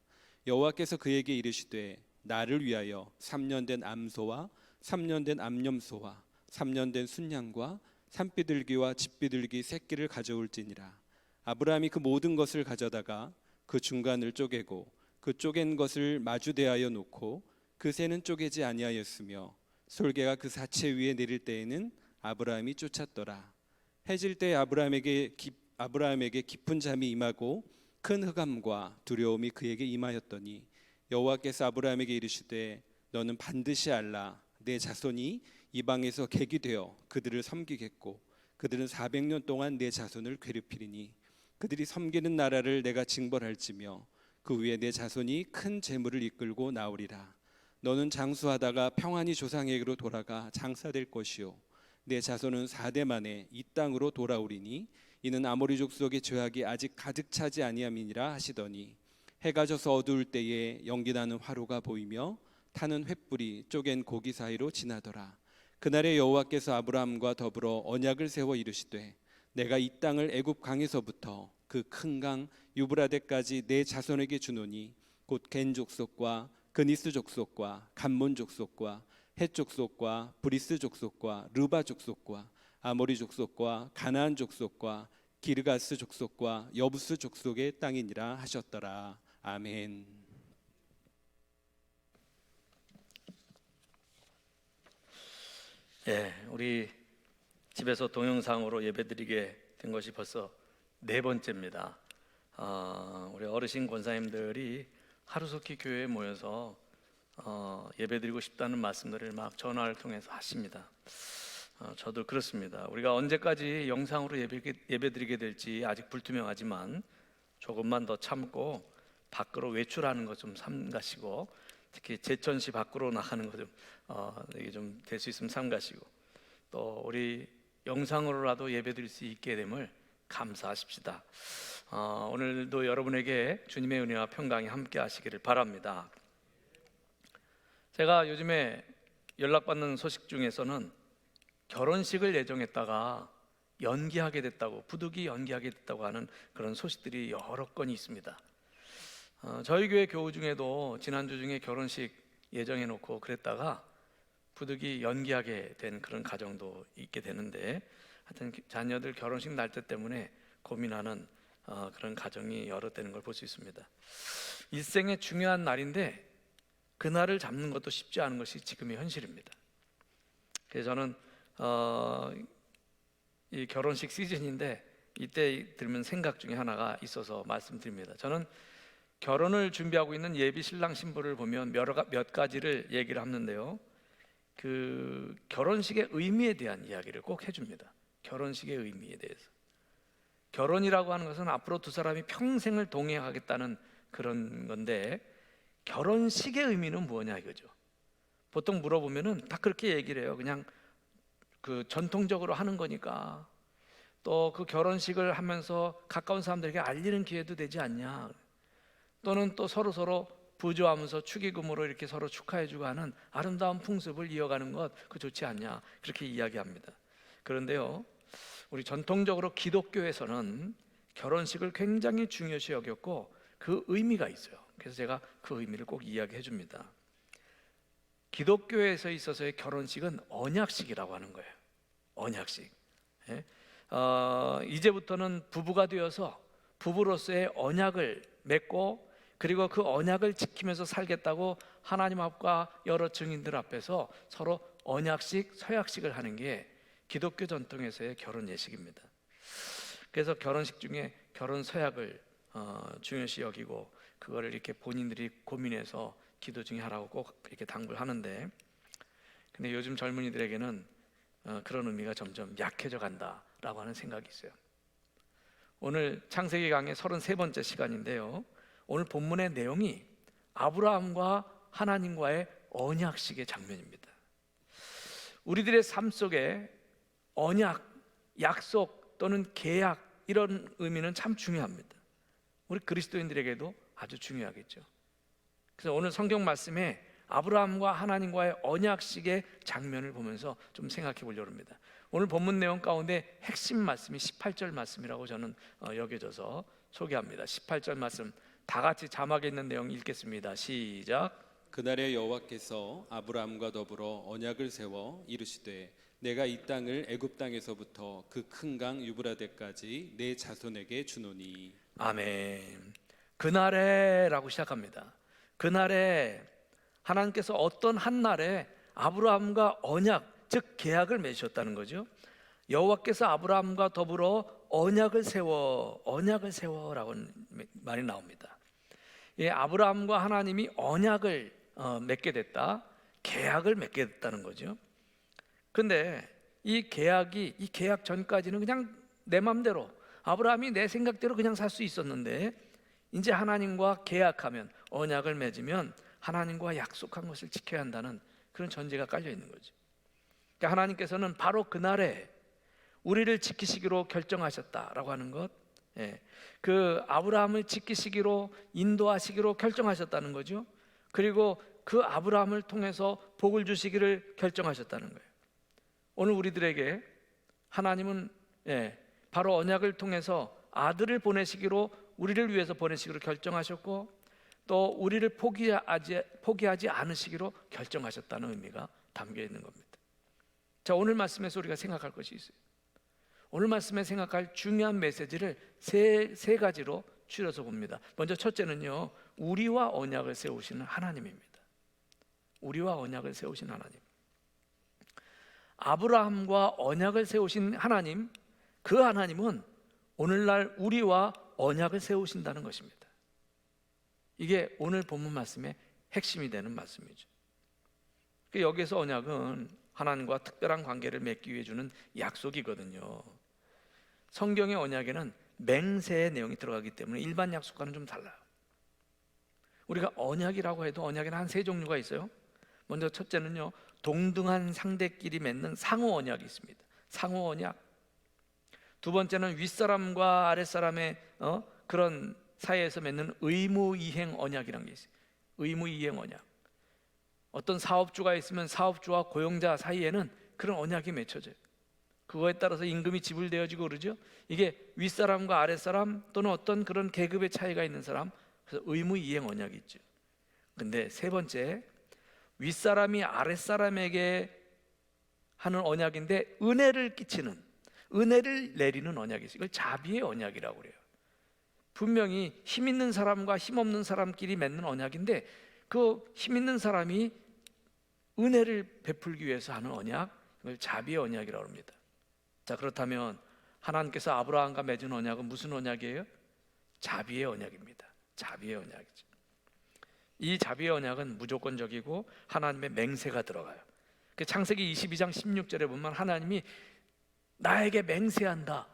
여호와께서 그에게 이르시되 나를 위하여 3년 된 암소와 3년 된 암염소와 3년 된 순양과 산비둘기와 집비둘기 새끼를 가져올지니라. 아브라함이 그 모든 것을 가져다가 그 중간을 쪼개고 그 쪼갠 것을 마주 대하여 놓고 그 새는 쪼개지 아니하였으며 솔개가 그 사체 위에 내릴 때에는 아브라함이 쫓았더라. 해질 때 아브라함에게 깊은 잠이 임하고 큰 흑암과 두려움이 그에게 임하였더니 여호와께서 아브라함에게 이르시되 너는 반드시 알라. 내 자손이 이방에서 객이 되어 그들을 섬기겠고 그들은 400년 동안 내 자손을 괴롭히리니 그들이 섬기는 나라를 내가 징벌할지며 그 위에 내 자손이 큰 재물을 이끌고 나오리라. 너는 장수하다가 평안히 조상에게로 돌아가 장사될 것이요 내 자손은 4대 만에 이 땅으로 돌아오리니 이는 아모리 족속의 죄악이 아직 가득 차지 아니함이니라 하시더니 해가 져서 어두울 때에 연기나는 화로가 보이며 타는 횃불이 쪼갠 고기 사이로 지나더라. 그날에 여호와께서 아브라함과 더불어 언약을 세워 이르시되 내가 이 땅을 애굽 강에서부터 그 큰 강 유브라데까지 내 자손에게 주노니 곧 겐 족속과 그니스 족속과 감몬 족속과 헷 족속과 브리스 족속과 르바 족속과 아모리 족속과 가나안 족속과 기르가스 족속과 여부스 족속의 땅이니라 하셨더라. 아멘. 예, 우리 집에서 동영상으로 예배드리게 된 것이 벌써 4번째입니다. 우리 어르신 권사님들이 하루속히 교회에 모여서 예배드리고 싶다는 말씀들을 막 전화를 통해서 하십니다. 저도 그렇습니다. 우리가 언제까지 영상으로 예배드리게 될지 아직 불투명하지만 조금만 더 참고 밖으로 외출하는 것 좀 삼가시고, 특히 제천시 밖으로 나가는 것 좀 이게 좀 될 수 있으면 삼가시고, 또 우리 영상으로라도 예배드릴 수 있게 됨을 감사하십시다. 오늘도 여러분에게 주님의 은혜와 평강이 함께 하시기를 바랍니다. 제가 요즘에 연락받는 소식 중에서는 결혼식을 예정했다가 연기하게 됐다고, 부득이 연기하게 됐다고 하는 그런 소식들이 여러 건이 있습니다. 저희 교회 교우 중에도 지난주 중에 결혼식 예정해 놓고 그랬다가 부득이 연기하게 된 그런 가정도 있게 되는데, 하여튼 자녀들 결혼식 날짜 때문에 고민하는 그런 가정이 여러 되는 걸 볼 수 있습니다. 일생의 중요한 날인데 그날을 잡는 것도 쉽지 않은 것이 지금의 현실입니다. 그래서 저는 이 결혼식 시즌인데 이때 들면 생각 중에 하나가 있어서 말씀드립니다. 저는 결혼을 준비하고 있는 예비 신랑 신부를 보면 몇 가지를 얘기를 하는데요, 그 결혼식의 의미에 대한 이야기를 꼭 해줍니다. 결혼식의 의미에 대해서. 결혼이라고 하는 것은 앞으로 두 사람이 평생을 동행하겠다는 그런 건데, 결혼식의 의미는 뭐냐 이거죠. 보통 물어보면은 다 그렇게 얘기를 해요. 그냥 그 전통적으로 하는 거니까, 또 그 결혼식을 하면서 가까운 사람들에게 알리는 기회도 되지 않냐, 또는 또 서로 부조하면서 축의금으로 이렇게 서로 축하해주고 하는 아름다운 풍습을 이어가는 것, 그 좋지 않냐, 그렇게 이야기합니다. 그런데요, 우리 전통적으로 기독교에서는 결혼식을 굉장히 중요시 여겼고 그 의미가 있어요. 그래서 제가 그 의미를 꼭 이야기해 줍니다. 기독교에서 있어서의 결혼식은 언약식이라고 하는 거예요. 언약식. 예? 이제부터는 부부가 되어서 부부로서의 언약을 맺고, 그리고 그 언약을 지키면서 살겠다고 하나님 앞과 여러 증인들 앞에서 서로 언약식, 서약식을 하는 게 기독교 전통에서의 결혼 예식입니다. 그래서 결혼식 중에 결혼 서약을 중요시 여기고 그거를 이렇게 본인들이 고민해서 기도 중에 하라고 꼭 이렇게 당부를 하는데, 근데 요즘 젊은이들에게는 그런 의미가 점점 약해져 간다라고 하는 생각이 있어요. 오늘 창세기 강의 33번째 시간인데요, 오늘 본문의 내용이 아브라함과 하나님과의 언약식의 장면입니다. 우리들의 삶 속에 언약, 약속 또는 계약, 이런 의미는 참 중요합니다. 우리 그리스도인들에게도 아주 중요하겠죠. 그래서 오늘 성경 말씀에 아브라함과 하나님과의 언약식의 장면을 보면서 좀 생각해 보려고 합니다. 오늘 본문 내용 가운데 핵심 말씀이 18절 말씀이라고 저는 여겨져서 소개합니다. 18절 말씀 다 같이 자막에 있는 내용 읽겠습니다. 시작. 그날에 여호와께서 아브라함과 더불어 언약을 세워 이르시되 내가 이 땅을 애굽 땅에서부터 그 큰 강 유브라데까지 내 자손에게 주노니. 아멘. 그날에라고 시작합니다. 그날에 하나님께서 어떤 한 날에 아브라함과 언약, 즉 계약을 맺으셨다는 거죠. 여호와께서 아브라함과 더불어 언약을 세워라고 말이 나옵니다. 예, 아브라함과 하나님이 언약을 맺게 됐다, 계약을 맺게 됐다는 거죠. 근데 이 계약 전까지는 그냥 내 맘대로, 아브라함이 내 생각대로 그냥 살 수 있었는데, 이제 하나님과 계약하면, 언약을 맺으면 하나님과 약속한 것을 지켜야 한다는 그런 전제가 깔려 있는 거죠. 그러니까 하나님께서는 바로 그날에 우리를 지키시기로 결정하셨다라고 하는 것, 그 아브라함을 지키시기로, 인도하시기로 결정하셨다는 거죠. 그리고 그 아브라함을 통해서 복을 주시기를 결정하셨다는 거예요. 오늘 우리들에게 하나님은 바로 언약을 통해서 아들을 보내시기로, 우리를 위해서 보내시기로 결정하셨고, 또 우리를 포기하지 않으시기로 결정하셨다는 의미가 담겨 있는 겁니다. 자, 오늘 말씀에서 우리가 생각할 것이 있어요. 오늘 말씀에 생각할 중요한 메시지를 세 가지로 추려서 봅니다. 먼저 첫째는요, 우리와 언약을 세우시는 하나님입니다. 우리와 언약을 세우신 하나님. 아브라함과 언약을 세우신 하나님, 그 하나님은 오늘날 우리와 언약을 세우신다는 것입니다. 이게 오늘 본문 말씀의 핵심이 되는 말씀이죠. 여기서 언약은 하나님과 특별한 관계를 맺기 위해 주는 약속이거든요. 성경의 언약에는 맹세의 내용이 들어가기 때문에 일반 약속과는 좀 달라요. 우리가 언약이라고 해도 언약에는 한 세 종류가 있어요. 먼저 첫째는요, 동등한 상대끼리 맺는 상호 언약이 있습니다. 상호 언약. 두 번째는 윗사람과 아랫사람의 그런 사이에서 맺는 의무이행 언약이라는 게 있어요. 의무이행 언약. 어떤 사업주가 있으면 사업주와 고용자 사이에는 그런 언약이 맺혀져요. 그거에 따라서 임금이 지불되어지고 그러죠. 이게 윗사람과 아랫사람 또는 어떤 그런 계급의 차이가 있는 사람, 그래서 의무이행 언약이 있죠. 근데 세 번째, 윗사람이 아랫사람에게 하는 언약인데 은혜를 끼치는, 은혜를 내리는 언약이 있어요. 이걸 자비의 언약이라고 그래요. 분명히 힘 있는 사람과 힘 없는 사람끼리 맺는 언약인데 그 힘 있는 사람이 은혜를 베풀기 위해서 하는 언약, 이걸 자비의 언약이라고 합니다. 자, 그렇다면 하나님께서 아브라함과 맺은 언약은 무슨 언약이에요? 자비의 언약입니다. 자비의 언약이죠. 이 자비의 언약은 무조건적이고 하나님의 맹세가 들어가요. 그 창세기 22장 16절에 보면 하나님이 나에게 맹세한다.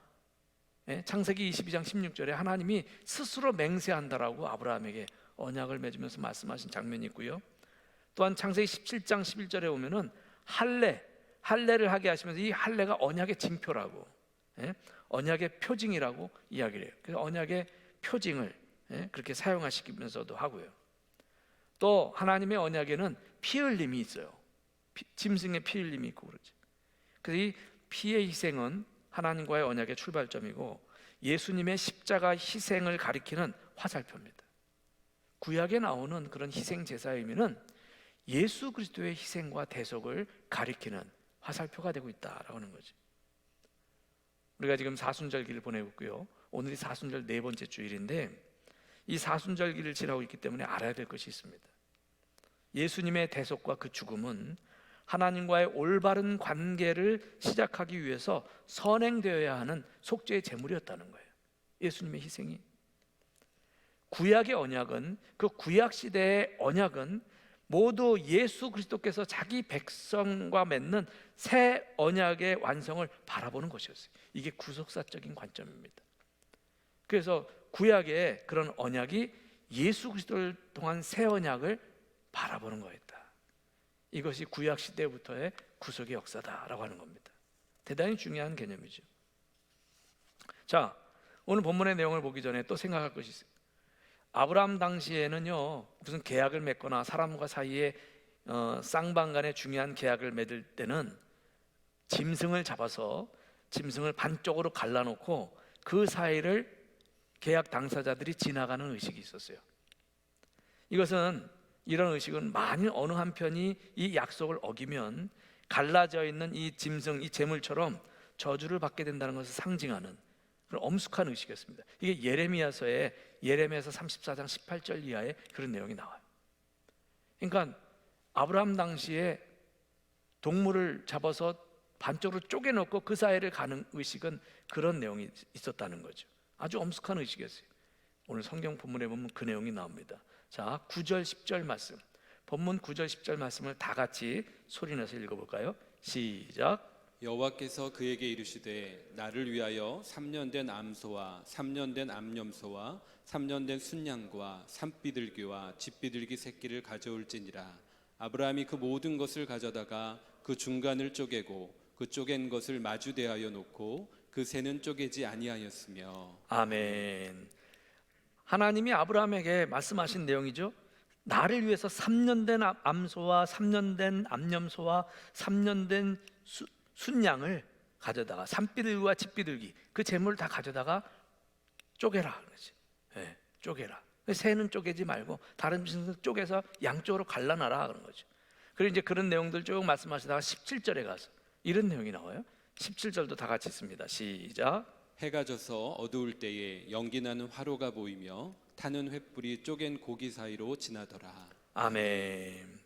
창세기 22장 16절에 하나님이 스스로 맹세한다라고 아브라함에게 언약을 맺으면서 말씀하신 장면이 있고요. 또한 창세기 17장 11절에 보면은 할례를 하게 하시면서 이 할례가 언약의 징표라고, 언약의 표징이라고 이야기를 해요. 그래서 언약의 표징을 그렇게 사용하시면서도 하고요. 또 하나님의 언약에는 피 흘림이 있어요. 짐승의 피 흘림이 있고 그러죠. 그래서 이 피의 희생은 하나님과의 언약의 출발점이고 예수님의 십자가 희생을 가리키는 화살표입니다. 구약에 나오는 그런 희생 제사의 의미는 예수 그리스도의 희생과 대속을 가리키는 화살표가 되고 있다라고 하는 거죠. 우리가 지금 사순절기를 보내고 있고요. 오늘이 사순절 네 번째 주일인데 이 사순절기를 지나고 있기 때문에 알아야 될 것이 있습니다. 예수님의 대속과 그 죽음은 하나님과의 올바른 관계를 시작하기 위해서 선행되어야 하는 속죄의 제물이었다는 거예요. 예수님의 희생이. 구약의 언약은, 그 구약 시대의 언약은 모두 예수 그리스도께서 자기 백성과 맺는 새 언약의 완성을 바라보는 것이었어요. 이게 구속사적인 관점입니다. 그래서 구약의 그런 언약이 예수 그리스도를 통한 새 언약을 바라보는 거였다. 이것이 구약 시대부터의 구속의 역사다라고 하는 겁니다. 대단히 중요한 개념이죠. 자, 오늘 본문의 내용을 보기 전에 또 생각할 것이 있어요. 아브라함 당시에는요, 무슨 계약을 맺거나 사람과 사이에 쌍방 간의 중요한 계약을 맺을 때는 짐승을 잡아서 짐승을 반쪽으로 갈라놓고 그 사이를 계약 당사자들이 지나가는 의식이 있었어요. 이런 의식은 만일 어느 한편이 이 약속을 어기면 갈라져 있는 이 짐승, 이 제물처럼 저주를 받게 된다는 것을 상징하는 그런 엄숙한 의식이었습니다. 이게 예레미야서 34장 18절 이하에 그런 내용이 나와요. 그러니까 아브라함 당시에 동물을 잡아서 반쪽으로 쪼개놓고 그 사이를 가는 의식은 그런 내용이 있었다는 거죠. 아주 엄숙한 의식이었어요. 오늘 성경 본문에 보면 그 내용이 나옵니다. 자, 9절 10절 말씀, 본문 9절 10절 말씀을 다 같이 소리내서 읽어볼까요? 시작. 여호와께서 그에게 이르시되 나를 위하여 3년 된 암소와 3년 된 암염소와 3년 된 순양과 산비둘기와 집비둘기 새끼를 가져올지니라. 아브라함이 그 모든 것을 가져다가 그 중간을 쪼개고 그 쪼갠 것을 마주 대하여 놓고 그 새는 쪼개지 아니하였으며. 아멘. 하나님이 아브라함에게 말씀하신 내용이죠. 나를 위해서 3년 된 암소와 3년 된 암염소와 3년 된 순양을 가져다가 산비둘기와 집비둘기 그 재물을 다 가져다가 쪼개라 그러지. 쪼개라. 새는 쪼개지 말고 다른 짐승 쪼개서 양쪽으로 갈라놔라 그런 거죠. 그리고 이제 그런 내용들 쭉 말씀하시다가 17절에 가서 이런 내용이 나와요. 17절도 다 같이 있습니다. 시작. 해가 져서 어두울 때에 연기 나는 화로가 보이며 타는 횃불이 쪼갠 고기 사이로 지나더라. 아멘.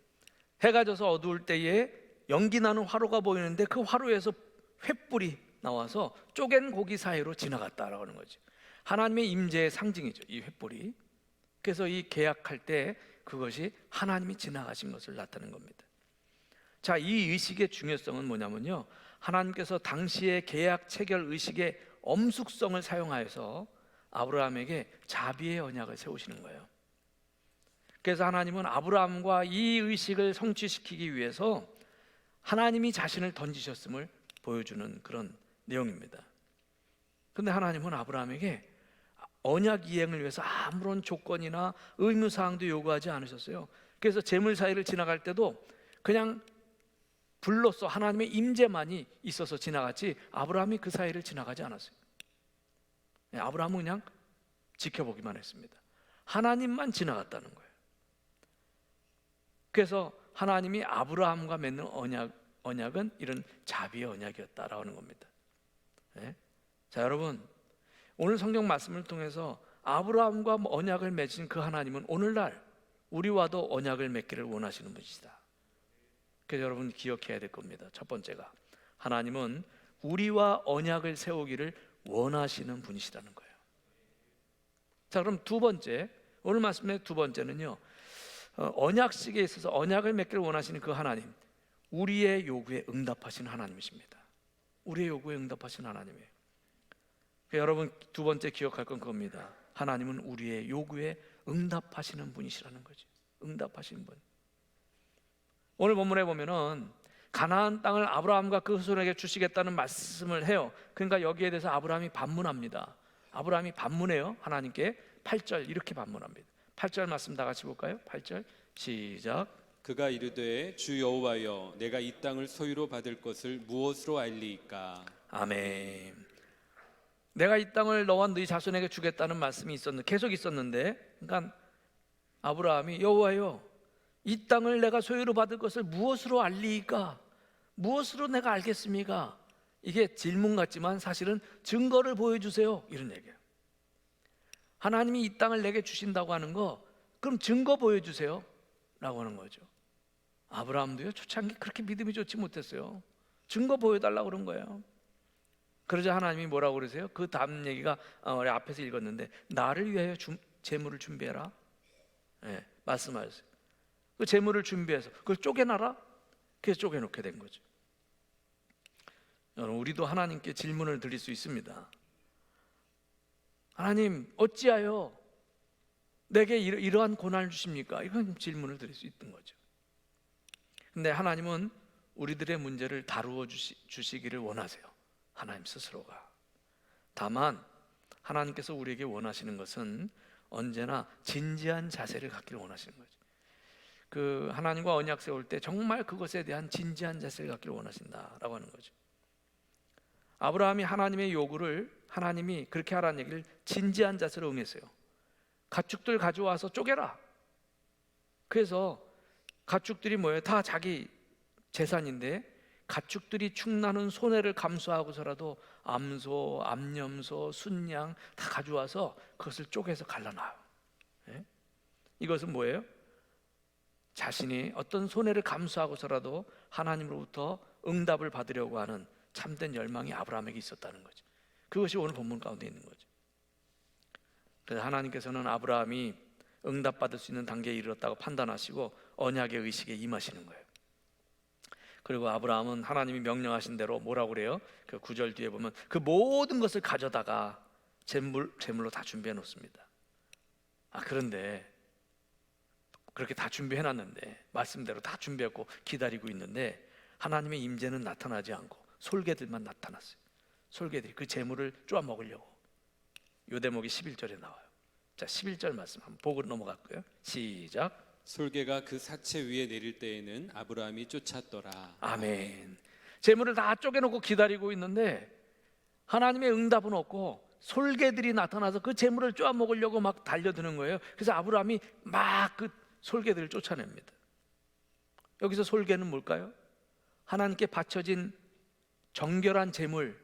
해가 져서 어두울 때에 연기 나는 화로가 보이는데 그 화로에서 횃불이 나와서 쪼갠 고기 사이로 지나갔다라고 하는 거죠. 하나님의 임재의 상징이죠, 이 횃불이. 그래서 이 계약할 때 그것이 하나님이 지나가신 것을 나타내는 겁니다. 자, 이 의식의 중요성은 뭐냐면요, 하나님께서 당시의 계약 체결 의식의 엄숙성을 사용하여서 아브라함에게 자비의 언약을 세우시는 거예요. 그래서 하나님은 아브라함과 이 의식을 성취시키기 위해서 하나님이 자신을 던지셨음을 보여주는 그런 내용입니다. 그런데 하나님은 아브라함에게 언약 이행을 위해서 아무런 조건이나 의무사항도 요구하지 않으셨어요. 그래서 재물 사이를 지나갈 때도 그냥 불로써 하나님의 임재만이 있어서 지나갔지 아브라함이 그 사이를 지나가지 않았어요. 아브라함은 그냥 지켜보기만 했습니다. 하나님만 지나갔다는 거예요. 그래서 하나님이 아브라함과 맺는 언약은 이런 자비의 언약이었다라고 하는 겁니다. 네? 자, 여러분, 오늘 성경 말씀을 통해서 아브라함과 언약을 맺은 그 하나님은 오늘날 우리와도 언약을 맺기를 원하시는 분이시다. 그래서 여러분 기억해야 될 겁니다. 첫 번째가 하나님은 우리와 언약을 세우기를 원하시는 분이시라는 거예요. 자, 그럼 두 번째, 오늘 말씀의 두 번째는요, 언약식에 있어서 언약을 맺기를 원하시는 그 하나님, 우리의 요구에 응답하시는 하나님이십니다. 우리의 요구에 응답하시는 하나님이에요. 여러분 두 번째 기억할 건 그겁니다. 하나님은 우리의 요구에 응답하시는 분이시라는 거죠. 응답하시는 분. 오늘 본문에 보면은 가나안 땅을 아브라함과 그 후손에게 주시겠다는 말씀을 해요. 그러니까 여기에 대해서 아브라함이 반문합니다. 아브라함이 반문해요. 하나님께 8절 이렇게 반문합니다. 8절 말씀 다 같이 볼까요? 8절 시작. 그가 이르되 주 여호와여 내가 이 땅을 소유로 받을 것을 무엇으로 알리이까? 아멘. 내가 이 땅을 너와 너희 자손에게 주겠다는 말씀이 계속 있었는데, 그러니까 아브라함이 여호와여 이 땅을 내가 소유로 받을 것을 무엇으로 알리이까? 무엇으로 내가 알겠습니까? 이게 질문 같지만 사실은 증거를 보여주세요, 이런 얘기예요. 하나님이 이 땅을 내게 주신다고 하는 거, 그럼 증거 보여주세요 라고 하는 거죠. 아브라함도요, 초창기 그렇게 믿음이 좋지 못했어요. 증거 보여달라고 그런 거예요. 그러자 하나님이 뭐라고 그러세요? 그 다음 얘기가 우리 앞에서 읽었는데, 나를 위하여 재물을 준비해라. 네, 말씀하셨어요. 그 재물을 준비해서 그걸 쪼개놔라. 그래서 쪼개놓게 된 거죠. 여러분, 우리도 하나님께 질문을 드릴 수 있습니다. 하나님, 어찌하여 내게 이러한 고난을 주십니까? 이건 질문을 드릴 수 있는 거죠. 근데 하나님은 우리들의 문제를 다루어 주시기를 원하세요. 하나님 스스로가. 다만 하나님께서 우리에게 원하시는 것은 언제나 진지한 자세를 갖기를 원하시는 거죠. 그 하나님과 언약 세울 때 정말 그것에 대한 진지한 자세를 갖기를 원하신다라고 하는 거죠. 아브라함이 하나님의 요구를, 하나님이 그렇게 하라는 얘기를 진지한 자세로 응했어요. 가축들 가져와서 쪼개라. 그래서 가축들이 뭐예요? 다 자기 재산인데 가축들이 축나는 손해를 감수하고서라도 암소, 암염소, 순양 다 가져와서 그것을 쪼개서 갈라놔요. 예? 이것은 뭐예요? 자신이 어떤 손해를 감수하고서라도 하나님으로부터 응답을 받으려고 하는 참된 열망이 아브라함에게 있었다는 거죠. 그것이 오늘 본문 가운데 있는 거죠. 그래서 하나님께서는 아브라함이 응답받을 수 있는 단계에 이르렀다고 판단하시고 언약의 의식에 임하시는 거예요. 그리고 아브라함은 하나님이 명령하신 대로 뭐라고 그래요? 그 9절 뒤에 보면 그 모든 것을 가져다가 제물로 다 준비해 놓습니다. 그런데 그렇게 다 준비해 놨는데, 말씀대로 다 준비했고 기다리고 있는데 하나님의 임재는 나타나지 않고 솔개들만 나타났어요. 솔개들이 그 제물을 쪼아 먹으려고. 요 대목이 11절에 나와요. 자, 11절 말씀 한번 보고 넘어갈게요. 시작. 솔개가 그 사체 위에 내릴 때에는 아브라함이 쫓았더라. 아멘. 제물을 다 쪼개놓고 기다리고 있는데 하나님의 응답은 없고 솔개들이 나타나서 그 재물을 쪼아 먹으려고 막 달려드는 거예요. 그래서 아브라함이 막 그 솔개들을 쫓아냅니다. 여기서 솔개는 뭘까요? 하나님께 바쳐진 정결한 재물,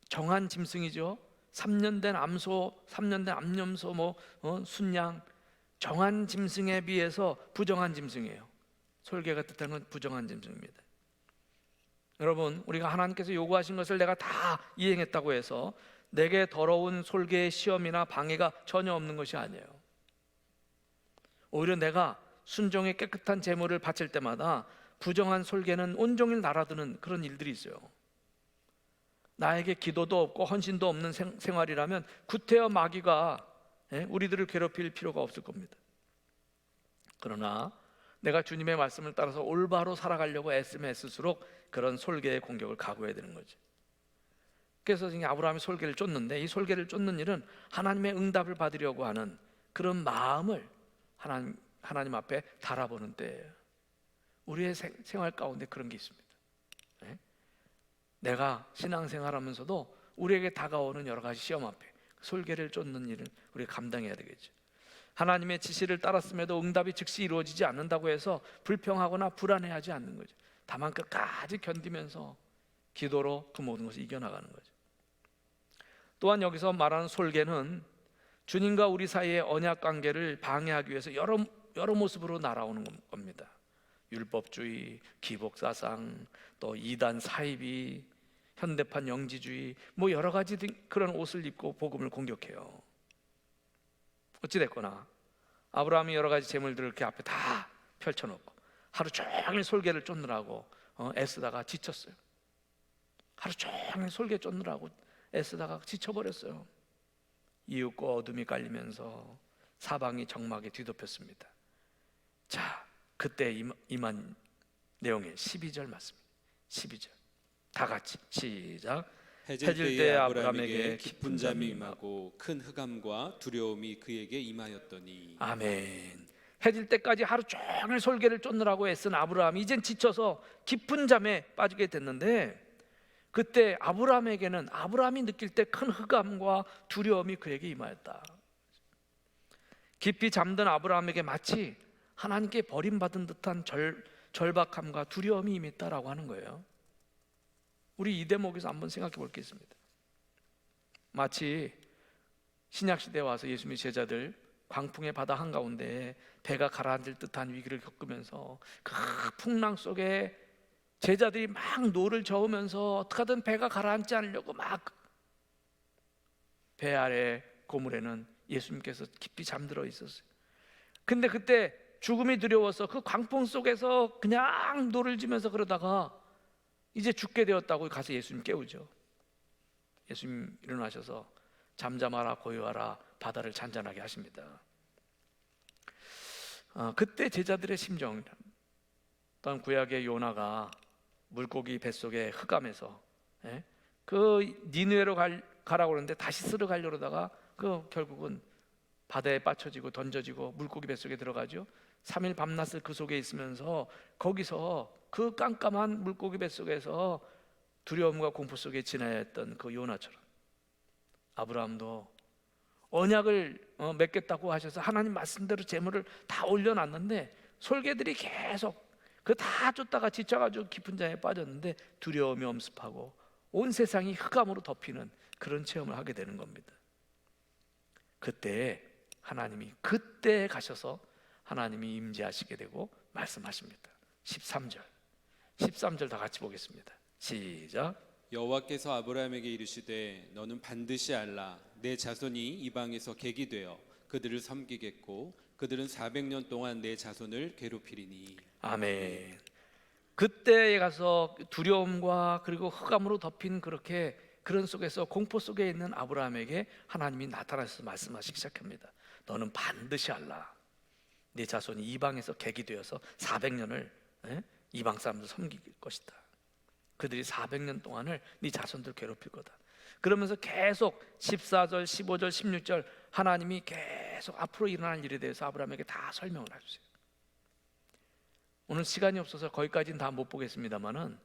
정한 짐승이죠. 3년 된 암소, 3년 된 암염소, 순양, 정한 짐승에 비해서 부정한 짐승이에요. 솔개가 뜻하는 건 부정한 짐승입니다. 여러분, 우리가 하나님께서 요구하신 것을 내가 다 이행했다고 해서 내게 더러운 솔개의 시험이나 방해가 전혀 없는 것이 아니에요. 오히려 내가 순종의 깨끗한 제물을 바칠 때마다 부정한 솔개는 온종일 날아드는 그런 일들이 있어요. 나에게 기도도 없고 헌신도 없는 생활이라면 구태여 마귀가 우리들을 괴롭힐 필요가 없을 겁니다. 그러나 내가 주님의 말씀을 따라서 올바로 살아가려고 애쓰면 애쓸수록 그런 솔개의 공격을 각오해야 되는 거죠. 그래서 아브라함이 솔개를 쫓는데, 이 솔개를 쫓는 일은 하나님의 응답을 받으려고 하는 그런 마음을 하나님 앞에 달아보는 때예요. 우리의 생활 가운데 그런 게 있습니다. 내가 신앙생활하면서도 우리에게 다가오는 여러 가지 시험 앞에 솔개를 쫓는 일을 우리가 감당해야 되겠죠. 하나님의 지시를 따랐음에도 응답이 즉시 이루어지지 않는다고 해서 불평하거나 불안해하지 않는 거죠. 다만 끝까지 견디면서 기도로 그 모든 것을 이겨나가는 거죠. 또한 여기서 말하는 솔개는 주님과 우리 사이의 언약 관계를 방해하기 위해서 여러 모습으로 날아오는 겁니다. 율법주의, 기복사상, 또 이단 사이비, 현대판 영지주의, 여러 가지 그런 옷을 입고 복음을 공격해요. 어찌됐거나 아브라함이 여러 가지 재물들을 이렇게 앞에 다 펼쳐놓고 하루 종일 솔개를 쫓느라고 애쓰다가 지쳤어요. 하루 종일 솔개 쫓느라고 애쓰다가 지쳐버렸어요. 이윽고 어둠이 깔리면서 사방이 적막에 뒤덮였습니다. 자, 그때 임한 내용의 12절 맞습니다. 12절 다 같이 시작. 해질 때에 아브라함에게 깊은 잠이 임하고 큰 흑암과 두려움이 그에게 임하였더니. 아멘. 해질 때까지 하루 종일 솔개를 쫓느라고 애쓴 아브라함이 이젠 지쳐서 깊은 잠에 빠지게 됐는데, 그때 아브라함이 느낄 때 큰 흑암과 두려움이 그에게 임하였다. 깊이 잠든 아브라함에게 마치 하나님께 버림받은 듯한 절박함과 두려움이 임했다라고 하는 거예요. 우리 이 대목에서 한번 생각해 볼 게 있습니다. 마치 신약시대에 와서 예수님의 제자들 광풍의 바다 한가운데 배가 가라앉을 듯한 위기를 겪으면서 그 풍랑 속에 제자들이 막 노를 저으면서 어떻게든 배가 가라앉지 않으려고 막 배 아래 고물에는 예수님께서 깊이 잠들어 있었어요. 근데 그때 죽음이 두려워서 그 광풍 속에서 그냥 노를 지면서 그러다가 이제 죽게 되었다고 가서 예수님 깨우죠. 예수님 일어나셔서 잠잠하라 고요하라 바다를 잔잔하게 하십니다. 그때 제자들의 심정, 또한 구약의 요나가 물고기 뱃속에 흑암에서 그 니느웨로 가라고 그러는데 다시 쓰러 가려고 하다가 결국은 바다에 빠쳐지고 던져지고 물고기 뱃속에 들어가죠. 3일 밤낮을 그 속에 있으면서 거기서 그 깜깜한 물고기 뱃속에서 두려움과 공포 속에 지나야 했던 그 요나처럼 아브라함도 언약을 맺겠다고 하셔서 하나님 말씀대로 제물을 다 올려놨는데 솔개들이 계속 그 다 쫓다가 지쳐가지고 깊은 잠에 빠졌는데 두려움이 엄습하고 온 세상이 흑암으로 덮이는 그런 체험을 하게 되는 겁니다. 그때 하나님이 그때 가셔서 하나님이 임재하시게 되고 말씀하십니다. 13절 다 같이 보겠습니다. 시작. 여호와께서 아브라함에게 이르시되 너는 반드시 알라 내 자손이 이방에서 객이 되어 그들을 섬기겠고 그들은 400년 동안 내 자손을 괴롭히리니. 아멘. 그때에 가서 두려움과 그리고 흑암으로 덮인 그런 속에서 공포 속에 있는 아브라함에게 하나님이 나타나셔서 말씀하시기 시작합니다. 너는 반드시 알라 내 자손이 이방에서 객이 되어서 400년을 이방 사람들 섬길 것이다. 그들이 400년 동안을 네 자손들 괴롭힐 거다. 그러면서 계속 14절, 15절, 16절 하나님이 계속 앞으로 일어날 일에 대해서 아브라함에게 다 설명을 해주세요. 오늘 시간이 없어서 거기까지는 다 못 보겠습니다만은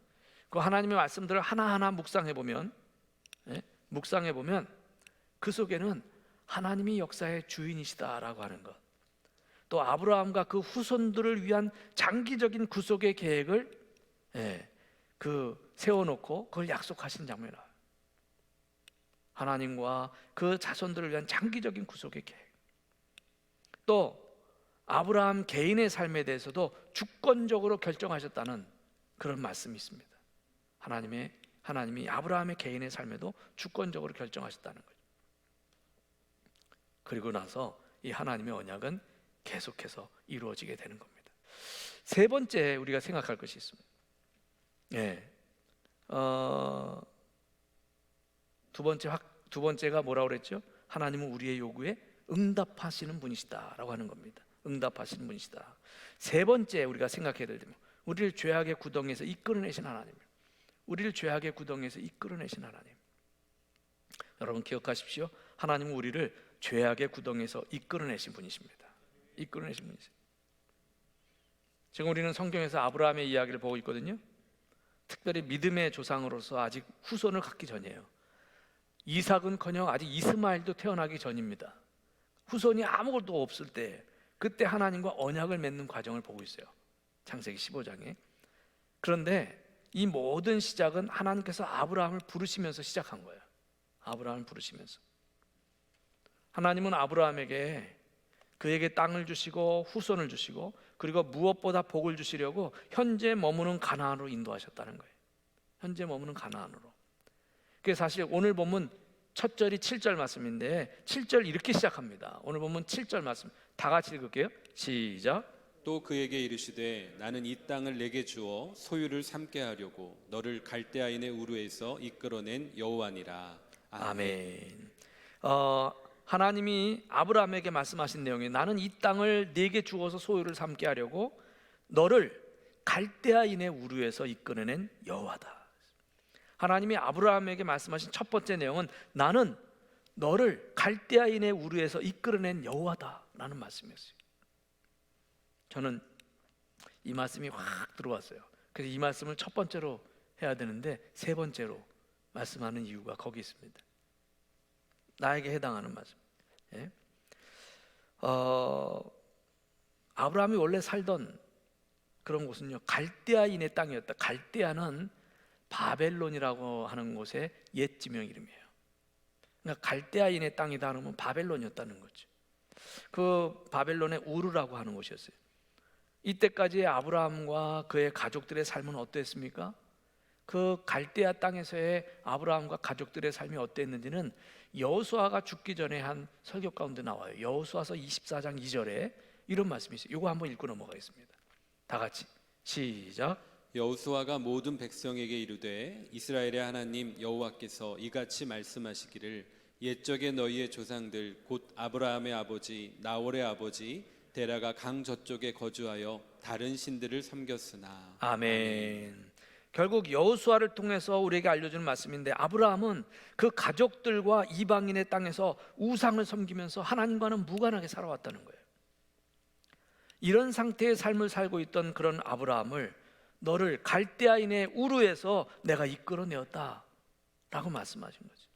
그 하나님의 말씀들을 하나하나 묵상해 보면 그 속에는 하나님이 역사의 주인이시다라고 하는 것, 또 아브라함과 그 후손들을 위한 장기적인 구속의 계획을 세워놓고 그걸 약속하신 장면이라. 하나님과 그 자손들을 위한 장기적인 구속의 계획. 또 아브라함 개인의 삶에 대해서도 주권적으로 결정하셨다는 그런 말씀이 있습니다. 하나님이 아브라함의 개인의 삶에도 주권적으로 결정하셨다는 거죠. 그리고 나서 이 하나님의 언약은 계속해서 이루어지게 되는 겁니다. 세 번째 우리가 생각할 것이 있습니다. 두 번째가 뭐라고 그랬죠? 하나님은 우리의 요구에 응답하시는 분이시다라고 하는 겁니다. 응답하시는 분이시다. 세 번째 우리가 생각해야 될 점, 우리를 죄악의 구덩이에서 이끌어내신 하나님. 우리를 죄악의 구덩이에서 이끌어내신 하나님. 여러분 기억하십시오. 하나님은 우리를 죄악의 구덩이에서 이끌어내신 분이십니다. 이끌어내신 분이세요. 지금 우리는 성경에서 아브라함의 이야기를 보고 있거든요. 특별히 믿음의 조상으로서 아직 후손을 갖기 전이에요. 이삭은커녕 아직 이스마엘도 태어나기 전입니다. 후손이 아무것도 없을 때, 그때 하나님과 언약을 맺는 과정을 보고 있어요. 창세기 15장에. 그런데 이 모든 시작은 하나님께서 아브라함을 부르시면서 시작한 거예요. 아브라함을 부르시면서. 하나님은 아브라함에게 그에게 땅을 주시고 후손을 주시고, 그리고 무엇보다 복을 주시려고 현재 머무는 가나안으로 인도하셨다는 거예요. 현재 머무는 가나안으로. 그게 사실 오늘 본문 첫 절이 7절 말씀인데 7절 이렇게 시작합니다. 오늘 본문 7절 말씀 다 같이 읽을게요. 시작. 또 그에게 이르시되 나는 이 땅을 내게 주어 소유를 삼게 하려고 너를 갈대아인의 우르에서 이끌어낸 여호와니라. 아멘. 하나님이 아브라함에게 말씀하신 내용이, 나는 이 땅을 네게 주어서 소유를 삼게 하려고 너를 갈대아인의 우르에서 이끌어낸 여호와다. 하나님이 아브라함에게 말씀하신 첫 번째 내용은 나는 너를 갈대아인의 우르에서 이끌어낸 여호와다라는 말씀이었어요. 저는 이 말씀이 확 들어왔어요. 그래서 이 말씀을 첫 번째로 해야 되는데 세 번째로 말씀하는 이유가 거기 있습니다. 나에게 해당하는 말씀. 아브라함이 원래 살던 그런 곳은요, 갈대아인의 땅이었다. 갈대아는 바벨론이라고 하는 곳의 옛 지명 이름이에요. 그러니까 갈대아인의 땅이다 하면 바벨론이었다는 거죠. 그 바벨론의 우르라고 하는 곳이었어요. 이때까지의 아브라함과 그의 가족들의 삶은 어땠습니까? 그 갈대아 땅에서의 아브라함과 가족들의 삶이 어땠는지는 여호수아가 죽기 전에 한 설교 가운데 나와요. 여호수아서 24장 2절에 이런 말씀이 있어요. 이거 한번 읽고 넘어가겠습니다. 다 같이 시작. 여호수아가 모든 백성에게 이르되 이스라엘의 하나님 여호와께서 이같이 말씀하시기를 옛적에 너희의 조상들 곧 아브라함의 아버지 나홀의 아버지 데라가 강 저쪽에 거주하여 다른 신들을 섬겼으나. 아멘. 결국 여호수아를 통해서 우리에게 알려주는 말씀인데, 아브라함은 그 가족들과 이방인의 땅에서 우상을 섬기면서 하나님과는 무관하게 살아왔다는 거예요. 이런 상태의 삶을 살고 있던 그런 아브라함을 너를 갈대아인의 우르에서 내가 이끌어내었다 라고 말씀하신 거죠.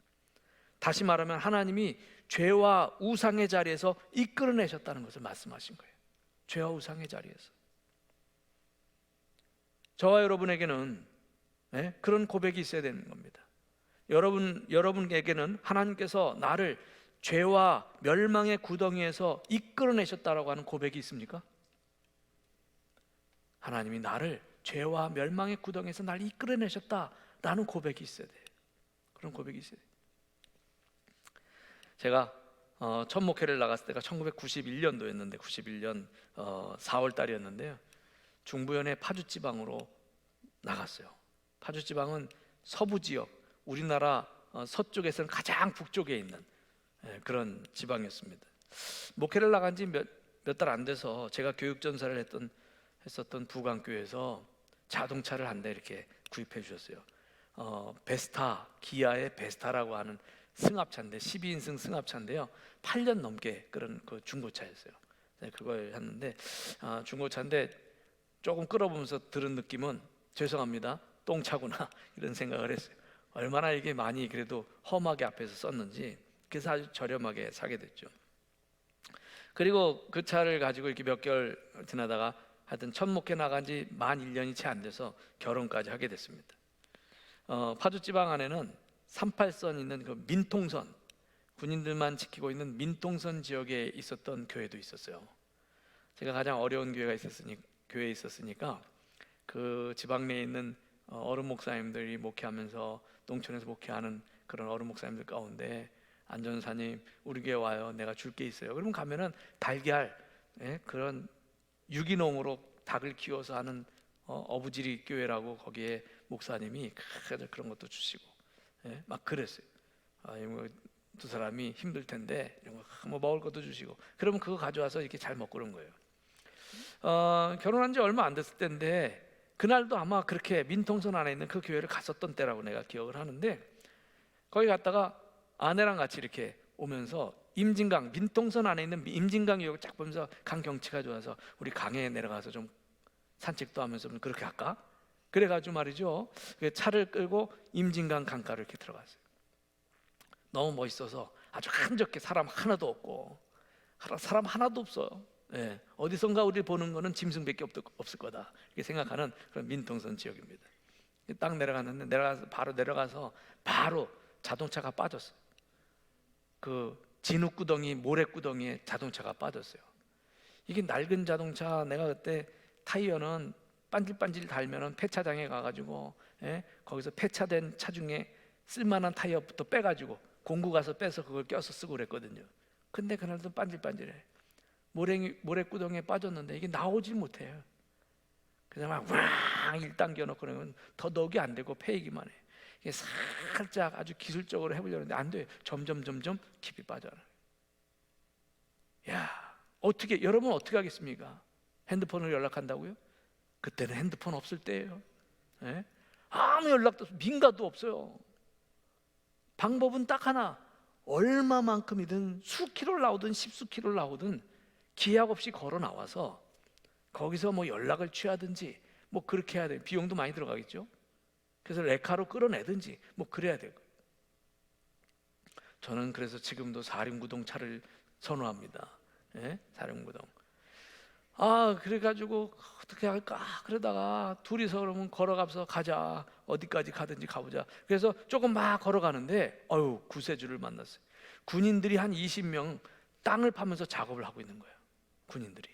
다시 말하면 하나님이 죄와 우상의 자리에서 이끌어내셨다는 것을 말씀하신 거예요. 죄와 우상의 자리에서. 저와 여러분에게는 그런 고백이 있어야 되는 겁니다. 여러분에게는 하나님께서 나를 죄와 멸망의 구덩이에서 이끌어내셨다라고 하는 고백이 있습니까? 하나님이 나를 죄와 멸망의 구덩이에서 날 이끌어내셨다라는 고백이 있어야 돼요. 그런 고백이 있어야 돼요. 제가 첫 목회를 나갔을 때가 1991년도였는데 91년 4월 달이었는데요. 중부연의 파주지방으로 나갔어요. 파주지방은 서부 지역, 우리나라 서쪽에서는 가장 북쪽에 있는 그런 지방이었습니다. 목회를 나간 지 몇 달 안 돼서 제가 교육전사를 했었던 부강교회에서 자동차를 한 대 이렇게 구입해 주셨어요. 베스타, 기아의 베스타라고 하는 승합차인데 12인승 승합차인데요. 8년 넘게 그런 그 중고차였어요. 그걸 했는데 중고차인데 조금 끌어보면서 들은 느낌은 죄송합니다, 똥차구나 이런 생각을 했어요. 얼마나 이게 많이 그래도 험하게 앞에서 썼는지 그래서 아주 저렴하게 사게 됐죠. 그리고 그 차를 가지고 이렇게 몇 개월 지나다가 하여튼 첫 목회 나간 지 만 1년이 채 안 돼서 결혼까지 하게 됐습니다. 파주 지방 안에는 38선 있는 그 민통선, 군인들만 지키고 있는 민통선 지역에 있었던 교회도 있었어요. 제가 가장 어려운 교회에 있었으니까 그 지방 내에 있는 어른 목사님들이 목회하면서 농촌에서 목회하는 그런 어른 목사님들 가운데 안 전사님 우리 교회 와요. 내가 줄 게 있어요. 그러면 가면은 달걀, 그런 유기농으로 닭을 키워서 하는 어부지리 교회라고 거기에 목사님이 그런 것도 주시고 막 그랬어요. 두 사람이 힘들 텐데 이런 거 뭐 먹을 것도 주시고 그러면 그거 가져와서 이렇게 잘 먹고 그런 거예요. 결혼한 지 얼마 안 됐을 때인데 그날도 아마 그렇게 민통선 안에 있는 그 교회를 갔었던 때라고 내가 기억을 하는데 거기 갔다가 아내랑 같이 이렇게 오면서 임진강, 민통선 안에 있는 임진강 유역을 쫙 보면서 강 경치가 좋아서 우리 강에 내려가서 좀 산책도 하면서 좀 그렇게 할까? 그래가지고 말이죠, 차를 끌고 임진강 강가를 이렇게 들어갔어요. 너무 멋있어서 아주 한적해. 사람 하나도 없고 사람 하나도 없어요. 어디선가 우리 보는 거는 짐승밖에 없을 거다 이렇게 생각하는 그런 민통선 지역입니다. 딱 내려갔는데 바로 내려가서 바로 자동차가 빠졌어요. 그 진흙구덩이, 모래구덩이에 자동차가 빠졌어요. 이게 낡은 자동차, 내가 그때 타이어는 반질반질 달면은 폐차장에 가가지고 거기서 폐차된 차 중에 쓸만한 타이어부터 빼가지고 공구 가서 빼서 그걸 껴서 쓰고 그랬거든요. 근데 그날도 반질반질해. 모래구덩이에 빠졌는데 이게 나오질 못해요. 그냥 막 왕 일당겨 놓고 그러면 더 넣기 안 되고 패이기만 해. 이게 살짝 아주 기술적으로 해보려는데 안 돼요. 점점 깊이 빠져나가요. 야, 어떻게 여러분 어떻게 하겠습니까? 핸드폰으로 연락한다고요? 그때는 핸드폰 없을 때예요. 아무 연락도 민가도 없어요. 방법은 딱 하나. 얼마만큼이든 수키로를 나오든 십수키로를 나오든 기약 없이 걸어 나와서 거기서 뭐 연락을 취하든지 뭐 그렇게 해야 돼요. 비용도 많이 들어가겠죠. 그래서 레카로 끌어내든지 뭐 그래야 돼요. 저는 그래서 지금도 사륜구동 차를 선호합니다. 사륜구동. 그래가지고 어떻게 할까 그러다가 둘이서 그러면 걸어가면서 가자, 어디까지 가든지 가보자. 그래서 조금 막 걸어가는데 구세주를 만났어요. 군인들이 한 20명 땅을 파면서 작업을 하고 있는 거예요. 군인들이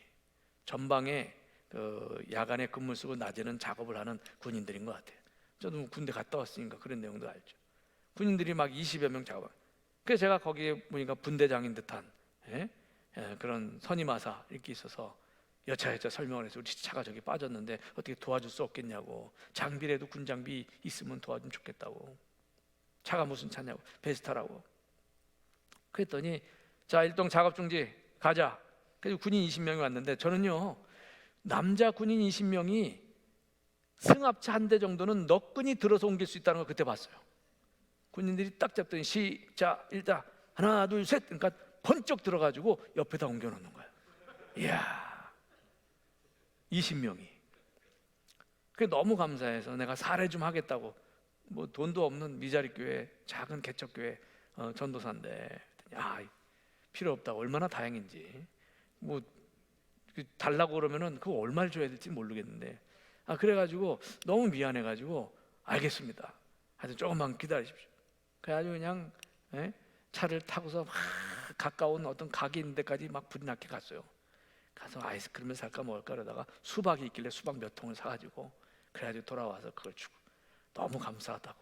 전방에 그 야간에 근무 쓰고 낮에는 작업을 하는 군인들인 것 같아요. 저도 군대 갔다 왔으니까 그런 내용도 알죠. 군인들이 막 20여 명 작업. 그래서 제가 거기에 보니까 분대장인 듯한 그런 선임하사 이렇게 있어서 여차여차 설명을 해서 우리 차가 저기 빠졌는데 어떻게 도와줄 수 없겠냐고. 장비라도 군장비 있으면 도와주면 좋겠다고. 차가 무슨 차냐고. 베스타라고. 그랬더니 자, 일동 작업 중지 가자. 그래서 군인 20명이 왔는데 저는요, 남자 군인 20명이 승합차 한 대 정도는 너끈히 들어서 옮길 수 있다는 걸 그때 봤어요. 군인들이 딱 잡더니 시작, 일단 하나 둘 셋, 그러니까 번쩍 들어가지고 옆에다 옮겨놓는 거예요. 이야, 20명이. 그게 너무 감사해서 내가 사례 좀 하겠다고. 뭐 돈도 없는 미자리 교회, 작은 개척 교회 전도사인데 필요 없다고. 얼마나 다행인지. 뭐 달라고 그러면은 그거 얼마를 줘야 될지 모르겠는데 그래가지고 너무 미안해가지고 알겠습니다. 하여튼 조금만 기다리십시오. 그래가지고 그냥 차를 타고서 막 가까운 어떤 가게 있는 데까지 막 불이 나게 갔어요. 가서 아이스크림을 살까 먹을까 그러다가 수박이 있길래 수박 몇 통을 사가지고 그래가지고 돌아와서 그걸 주고 너무 감사하다고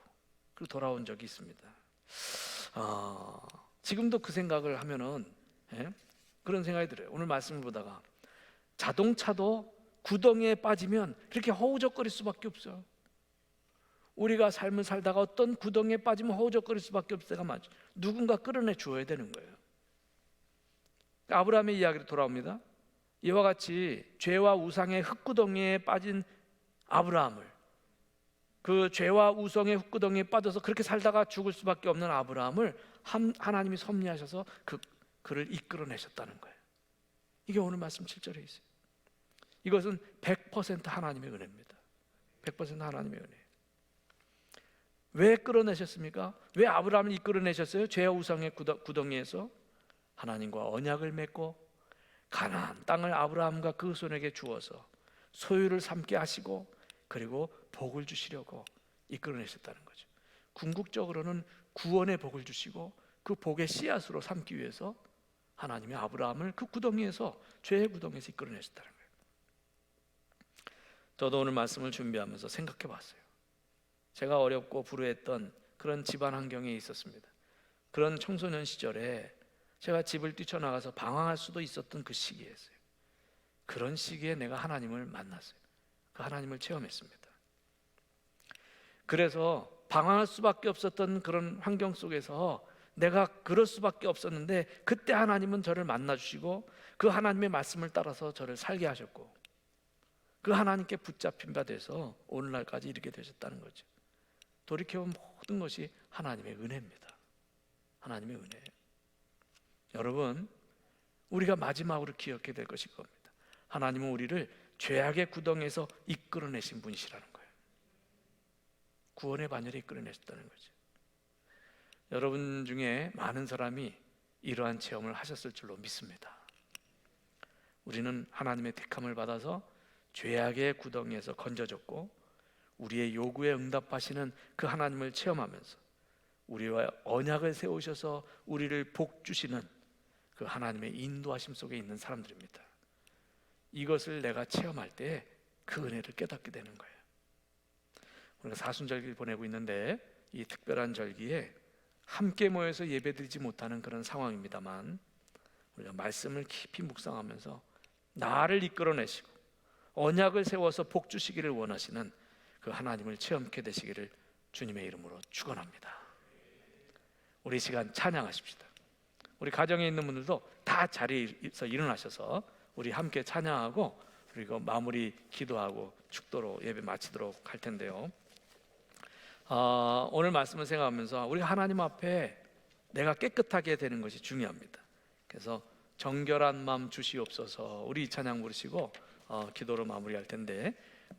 그리고 돌아온 적이 있습니다. 지금도 그 생각을 하면은 그런 생각이 들어요. 오늘 말씀을 보다가 자동차도 구덩이에 빠지면 그렇게 허우적거릴 수밖에 없어요. 우리가 삶을 살다가 어떤 구덩이에 빠지면 허우적거릴 수밖에 없을 때가 많죠. 누군가 끌어내 주어야 되는 거예요. 아브라함의 이야기로 돌아옵니다. 이와 같이 죄와 우상의 흙구덩이에 빠진 아브라함을, 그 죄와 우상의 흙구덩이에 빠져서 그렇게 살다가 죽을 수밖에 없는 아브라함을 하나님이 섭리하셔서 그를 이끌어내셨다는 거예요. 이게 오늘 말씀 7절에 있어요. 이것은 100% 하나님의 은혜입니다. 100% 하나님의 은혜. 왜 끌어내셨습니까? 왜 아브라함을 이끌어내셨어요? 죄와 우상의 구덩이에서 하나님과 언약을 맺고 가나안 땅을 아브라함과 그 손에게 주어서 소유를 삼게 하시고 그리고 복을 주시려고 이끌어내셨다는 거죠. 궁극적으로는 구원의 복을 주시고 그 복의 씨앗으로 삼기 위해서 하나님이 아브라함을 그 구덩이에서, 죄의 구덩이에서 이끌어내셨다는 거예요. 저도 오늘 말씀을 준비하면서 생각해 봤어요. 제가 어렵고 불우했던 그런 집안 환경에 있었습니다. 그런 청소년 시절에 제가 집을 뛰쳐나가서 방황할 수도 있었던 그 시기였어요. 그런 시기에 내가 하나님을 만났어요. 그 하나님을 체험했습니다. 그래서 방황할 수밖에 없었던 그런 환경 속에서 내가 그럴 수밖에 없었는데, 그때 하나님은 저를 만나주시고 그 하나님의 말씀을 따라서 저를 살게 하셨고 그 하나님께 붙잡힌 바 돼서 오늘날까지 이르게 되셨다는 거죠. 돌이켜보면 모든 것이 하나님의 은혜입니다. 하나님의 은혜예요. 여러분, 우리가 마지막으로 기억해야 될 것이 겁니다. 하나님은 우리를 죄악의 구덩이에서 이끌어내신 분이시라는 거예요. 구원의 반열에 이끌어내셨다는 거죠. 여러분 중에 많은 사람이 이러한 체험을 하셨을 줄로 믿습니다. 우리는 하나님의 택함을 받아서 죄악의 구덩이에서 건져졌고 우리의 요구에 응답하시는 그 하나님을 체험하면서 우리와 언약을 세우셔서 우리를 복주시는 그 하나님의 인도하심 속에 있는 사람들입니다. 이것을 내가 체험할 때 그 은혜를 깨닫게 되는 거예요. 우리가 사순절기를 보내고 있는데 이 특별한 절기에 함께 모여서 예배드리지 못하는 그런 상황입니다만, 우리가 말씀을 깊이 묵상하면서 나를 이끌어내시고 언약을 세워서 복 주시기를 원하시는 그 하나님을 체험케 되시기를 주님의 이름으로 축원합니다. 우리 시간 찬양하십시다. 우리 가정에 있는 분들도 다 자리에서 일어나셔서 우리 함께 찬양하고 그리고 마무리 기도하고 축도로 예배 마치도록 할 텐데요. 오늘 말씀을 생각하면서 우리 하나님 앞에 내가 깨끗하게 되는 것이 중요합니다. 그래서 정결한 마음 주시옵소서, 우리 이 찬양 부르시고 기도로 마무리할 텐데,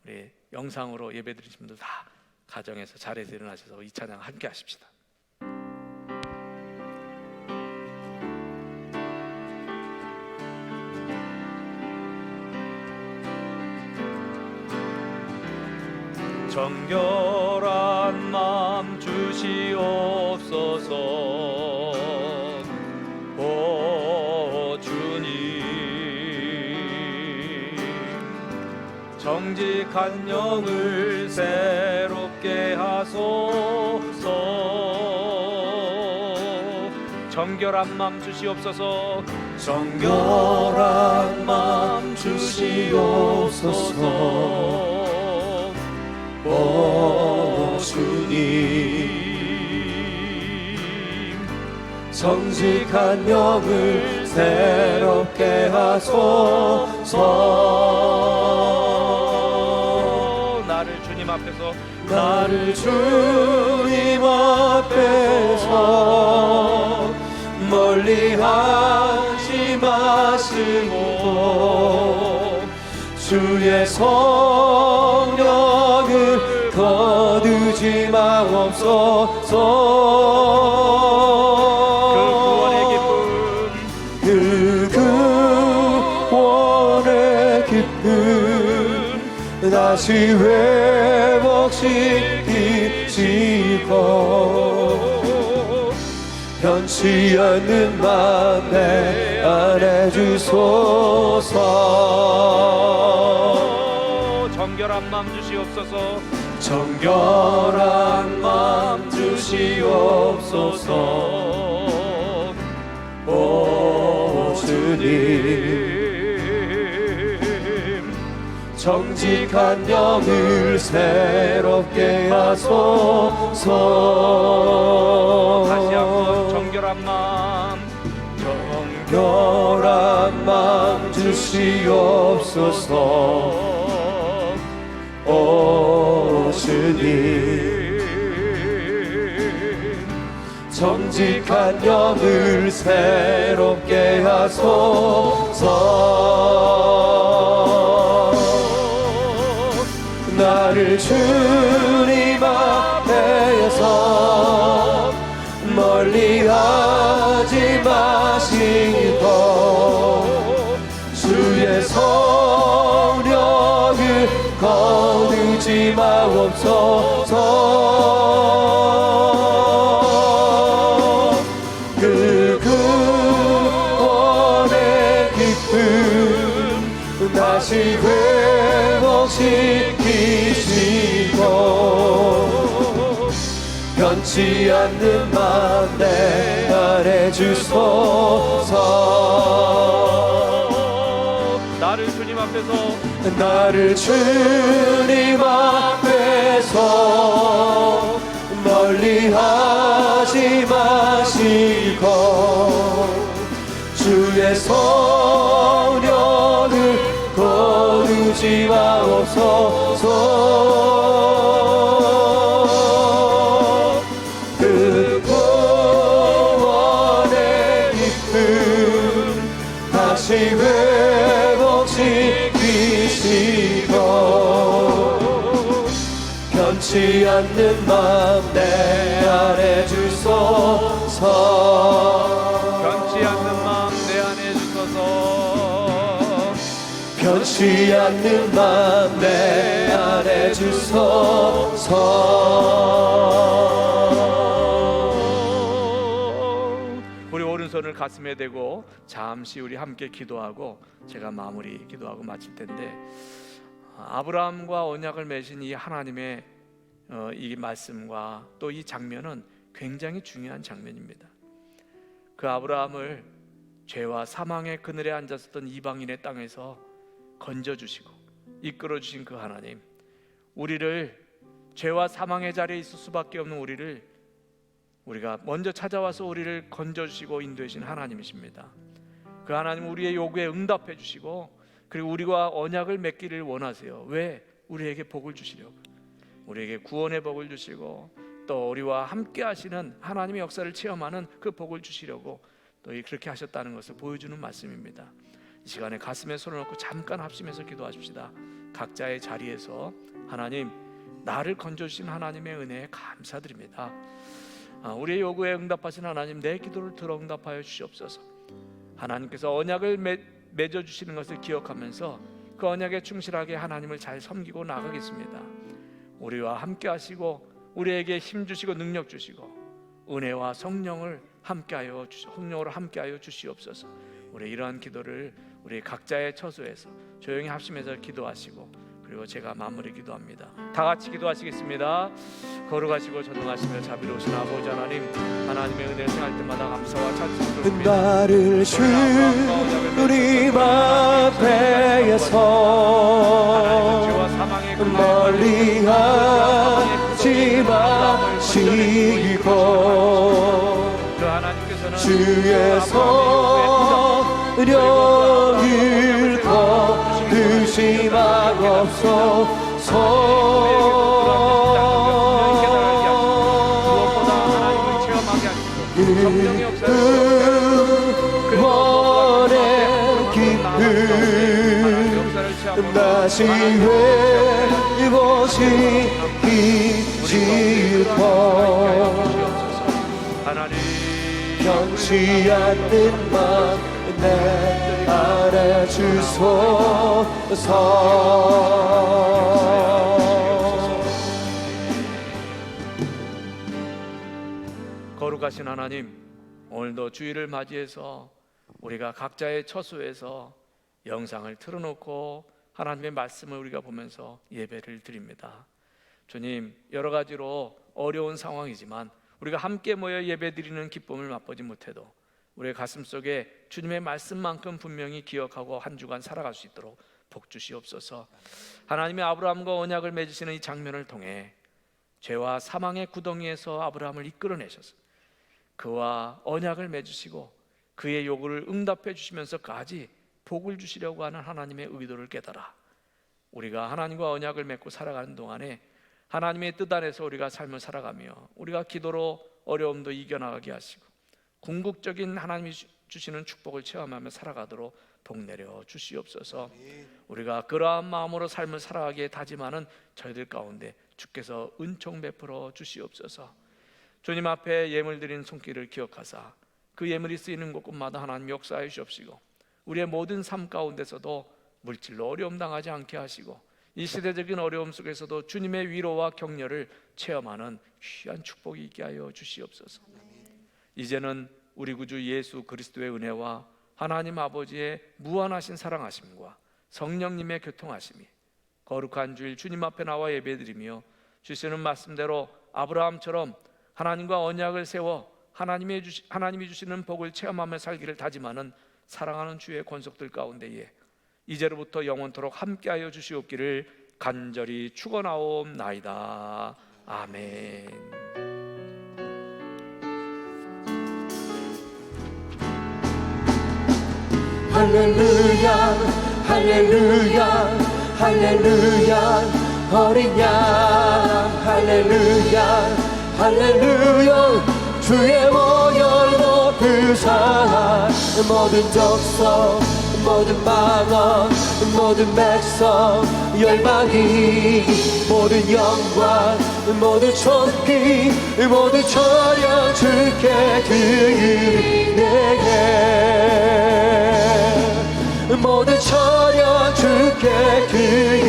우리 영상으로 예배드리신 분들 다 가정에서 자리에서 일어나셔서 이 찬양 함께 하십시다. 정결한 마음 주시옵소서. 오 주님, 정직한 영을 새롭게 하소서. 정결한 마음 주시옵소서. 정결한 마음 주시옵소서. 오 주님, 정직한 영을 새롭게 하소서. 나를 주님 앞에서, 나를 주님 앞에서 멀리하지 마시고 주의 성령을 거두지 마옵소서. 그 구원의 기쁨 다시 회복시키시고 변치 않는 맘 내 안에 주소서. 정결한 마음 주시옵소서. 정결한 마음 주시옵소서. 오 주님, 정직한 영을 새롭게 하소서. 다시 한번 정결한 마음, 정결한 마음 주시옵소서. 오 주님, 정직한 영을 새롭게 하소서. 나를 주님 앞에서 그 구원의 기쁨 다시 회복시키시고 변치 않는 맘 내 안에 주소서. 나를 주님 앞에서 나를 주님 앞에서 멀리하지 마시고 주의 성령을 거두지 마옵소서. 그 구원의 기쁨 다시 회복시키시고 변치 않는 맘 내 안에 주소서. 변치 않는 마음 내 안에 주소서. 변치 않는 맘 내 안에 주소서. 우리 오른손을 가슴에 대고 잠시 우리 함께 기도하고 제가 마무리 기도하고 마칠 텐데, 아브라함과 언약을 맺은 이 하나님의 이 말씀과 또 이 장면은 굉장히 중요한 장면입니다. 그 아브라함을 죄와 사망의 그늘에 앉았었던 이방인의 땅에서 건져주시고 이끌어주신 그 하나님, 우리를 죄와 사망의 자리에 있을 수밖에 없는 우리가 먼저 찾아와서 우리를 건져주시고 인도해주신 하나님이십니다. 그 하나님 우리의 요구에 응답해 주시고 그리고 우리와 언약을 맺기를 원하세요. 왜? 우리에게 복을 주시려고, 우리에게 구원의 복을 주시고 또 우리와 함께 하시는 하나님의 역사를 체험하는 그 복을 주시려고 또 그렇게 하셨다는 것을 보여주는 말씀입니다. 이 시간에 가슴에 손을 얹고 잠깐 합심해서 기도하십시다. 각자의 자리에서 하나님, 나를 건져주신 하나님의 은혜에 감사드립니다. 우리의 요구에 응답하신 하나님, 내 기도를 들어 응답하여 주시옵소서. 하나님께서 언약을 맺어주시는 것을 기억하면서 그 언약에 충실하게 하나님을 잘 섬기고 나가겠습니다. 우리와 함께 하시고 우리에게 힘 주시고 능력 주시고 은혜와 성령으로 함께하여 주시옵소서. 우리 이러한 기도를 우리 각자의 처소에서 조용히 합심해서 기도하시고 그리고 제가 마무리 기도합니다. 다 같이 기도하시겠습니다. 거룩하시고 전능하시며 자비로우신 아버지 하나님, 하나님의 은혜를 생각할 때마다 감사와 찬송을 드립니다. 나를 주님 앞에서 죄와 사망의 멀리하지 마시고 그 하나님께서는 주의 성령을 거두지 마옵소서. 다시 회복시키시고 변치 않는 맘 내 안에 주소서. 거룩하신 하나님, 오늘도 주일을 맞이해서 우리가 각자의 처소에서 영상을 틀어놓고 하나님의 말씀을 우리가 보면서 예배를 드립니다. 주님, 여러 가지로 어려운 상황이지만 우리가 함께 모여 예배드리는 기쁨을 맛보지 못해도 우리의 가슴속에 주님의 말씀만큼 분명히 기억하고 한 주간 살아갈 수 있도록 복 주시옵소서. 하나님의 아브라함과 언약을 맺으시는 이 장면을 통해 죄와 사망의 구덩이에서 아브라함을 이끌어내셔서 그와 언약을 맺으시고 그의 요구를 응답해 주시면서까지 복을 주시려고 하는 하나님의 의도를 깨달아 우리가 하나님과 언약을 맺고 살아가는 동안에 하나님의 뜻 안에서 우리가 삶을 살아가며 우리가 기도로 어려움도 이겨나가게 하시고 궁극적인 하나님이 주시는 축복을 체험하며 살아가도록 복 내려 주시옵소서. 우리가 그러한 마음으로 삶을 살아가기에 다짐하는 저희들 가운데 주께서 은총 베풀어 주시옵소서. 주님 앞에 예물 드린 손길을 기억하사 그 예물이 쓰이는 곳곳마다 하나님 역사해 주시옵시고 우리의 모든 삶 가운데서도 물질로 어려움 당하지 않게 하시고 이 시대적인 어려움 속에서도 주님의 위로와 격려를 체험하는 귀한 축복이 있게 하여 주시옵소서. 이제는 우리 구주 예수 그리스도의 은혜와 하나님 아버지의 무한하신 사랑하심과 성령님의 교통하심이 거룩한 주일 주님 앞에 나와 예배드리며 주시는 말씀대로 아브라함처럼 하나님과 언약을 세워 하나님이 주시는 복을 체험하며 살기를 다짐하는 사랑하는 주의 권속들 가운데에 이제로부터 영원토록 함께하여 주시옵기를 간절히 축원하옵나이다. 아멘. 할렐루야 할렐루야 할렐루야 어린 양 할렐루야 할렐루야 주의 모열 높으사 모든 족속 모든 만원 모든 백성 열방이 모든 영광 모든 존귀 모든 찬양 주께 드리네 모든 찬양 주께 드리네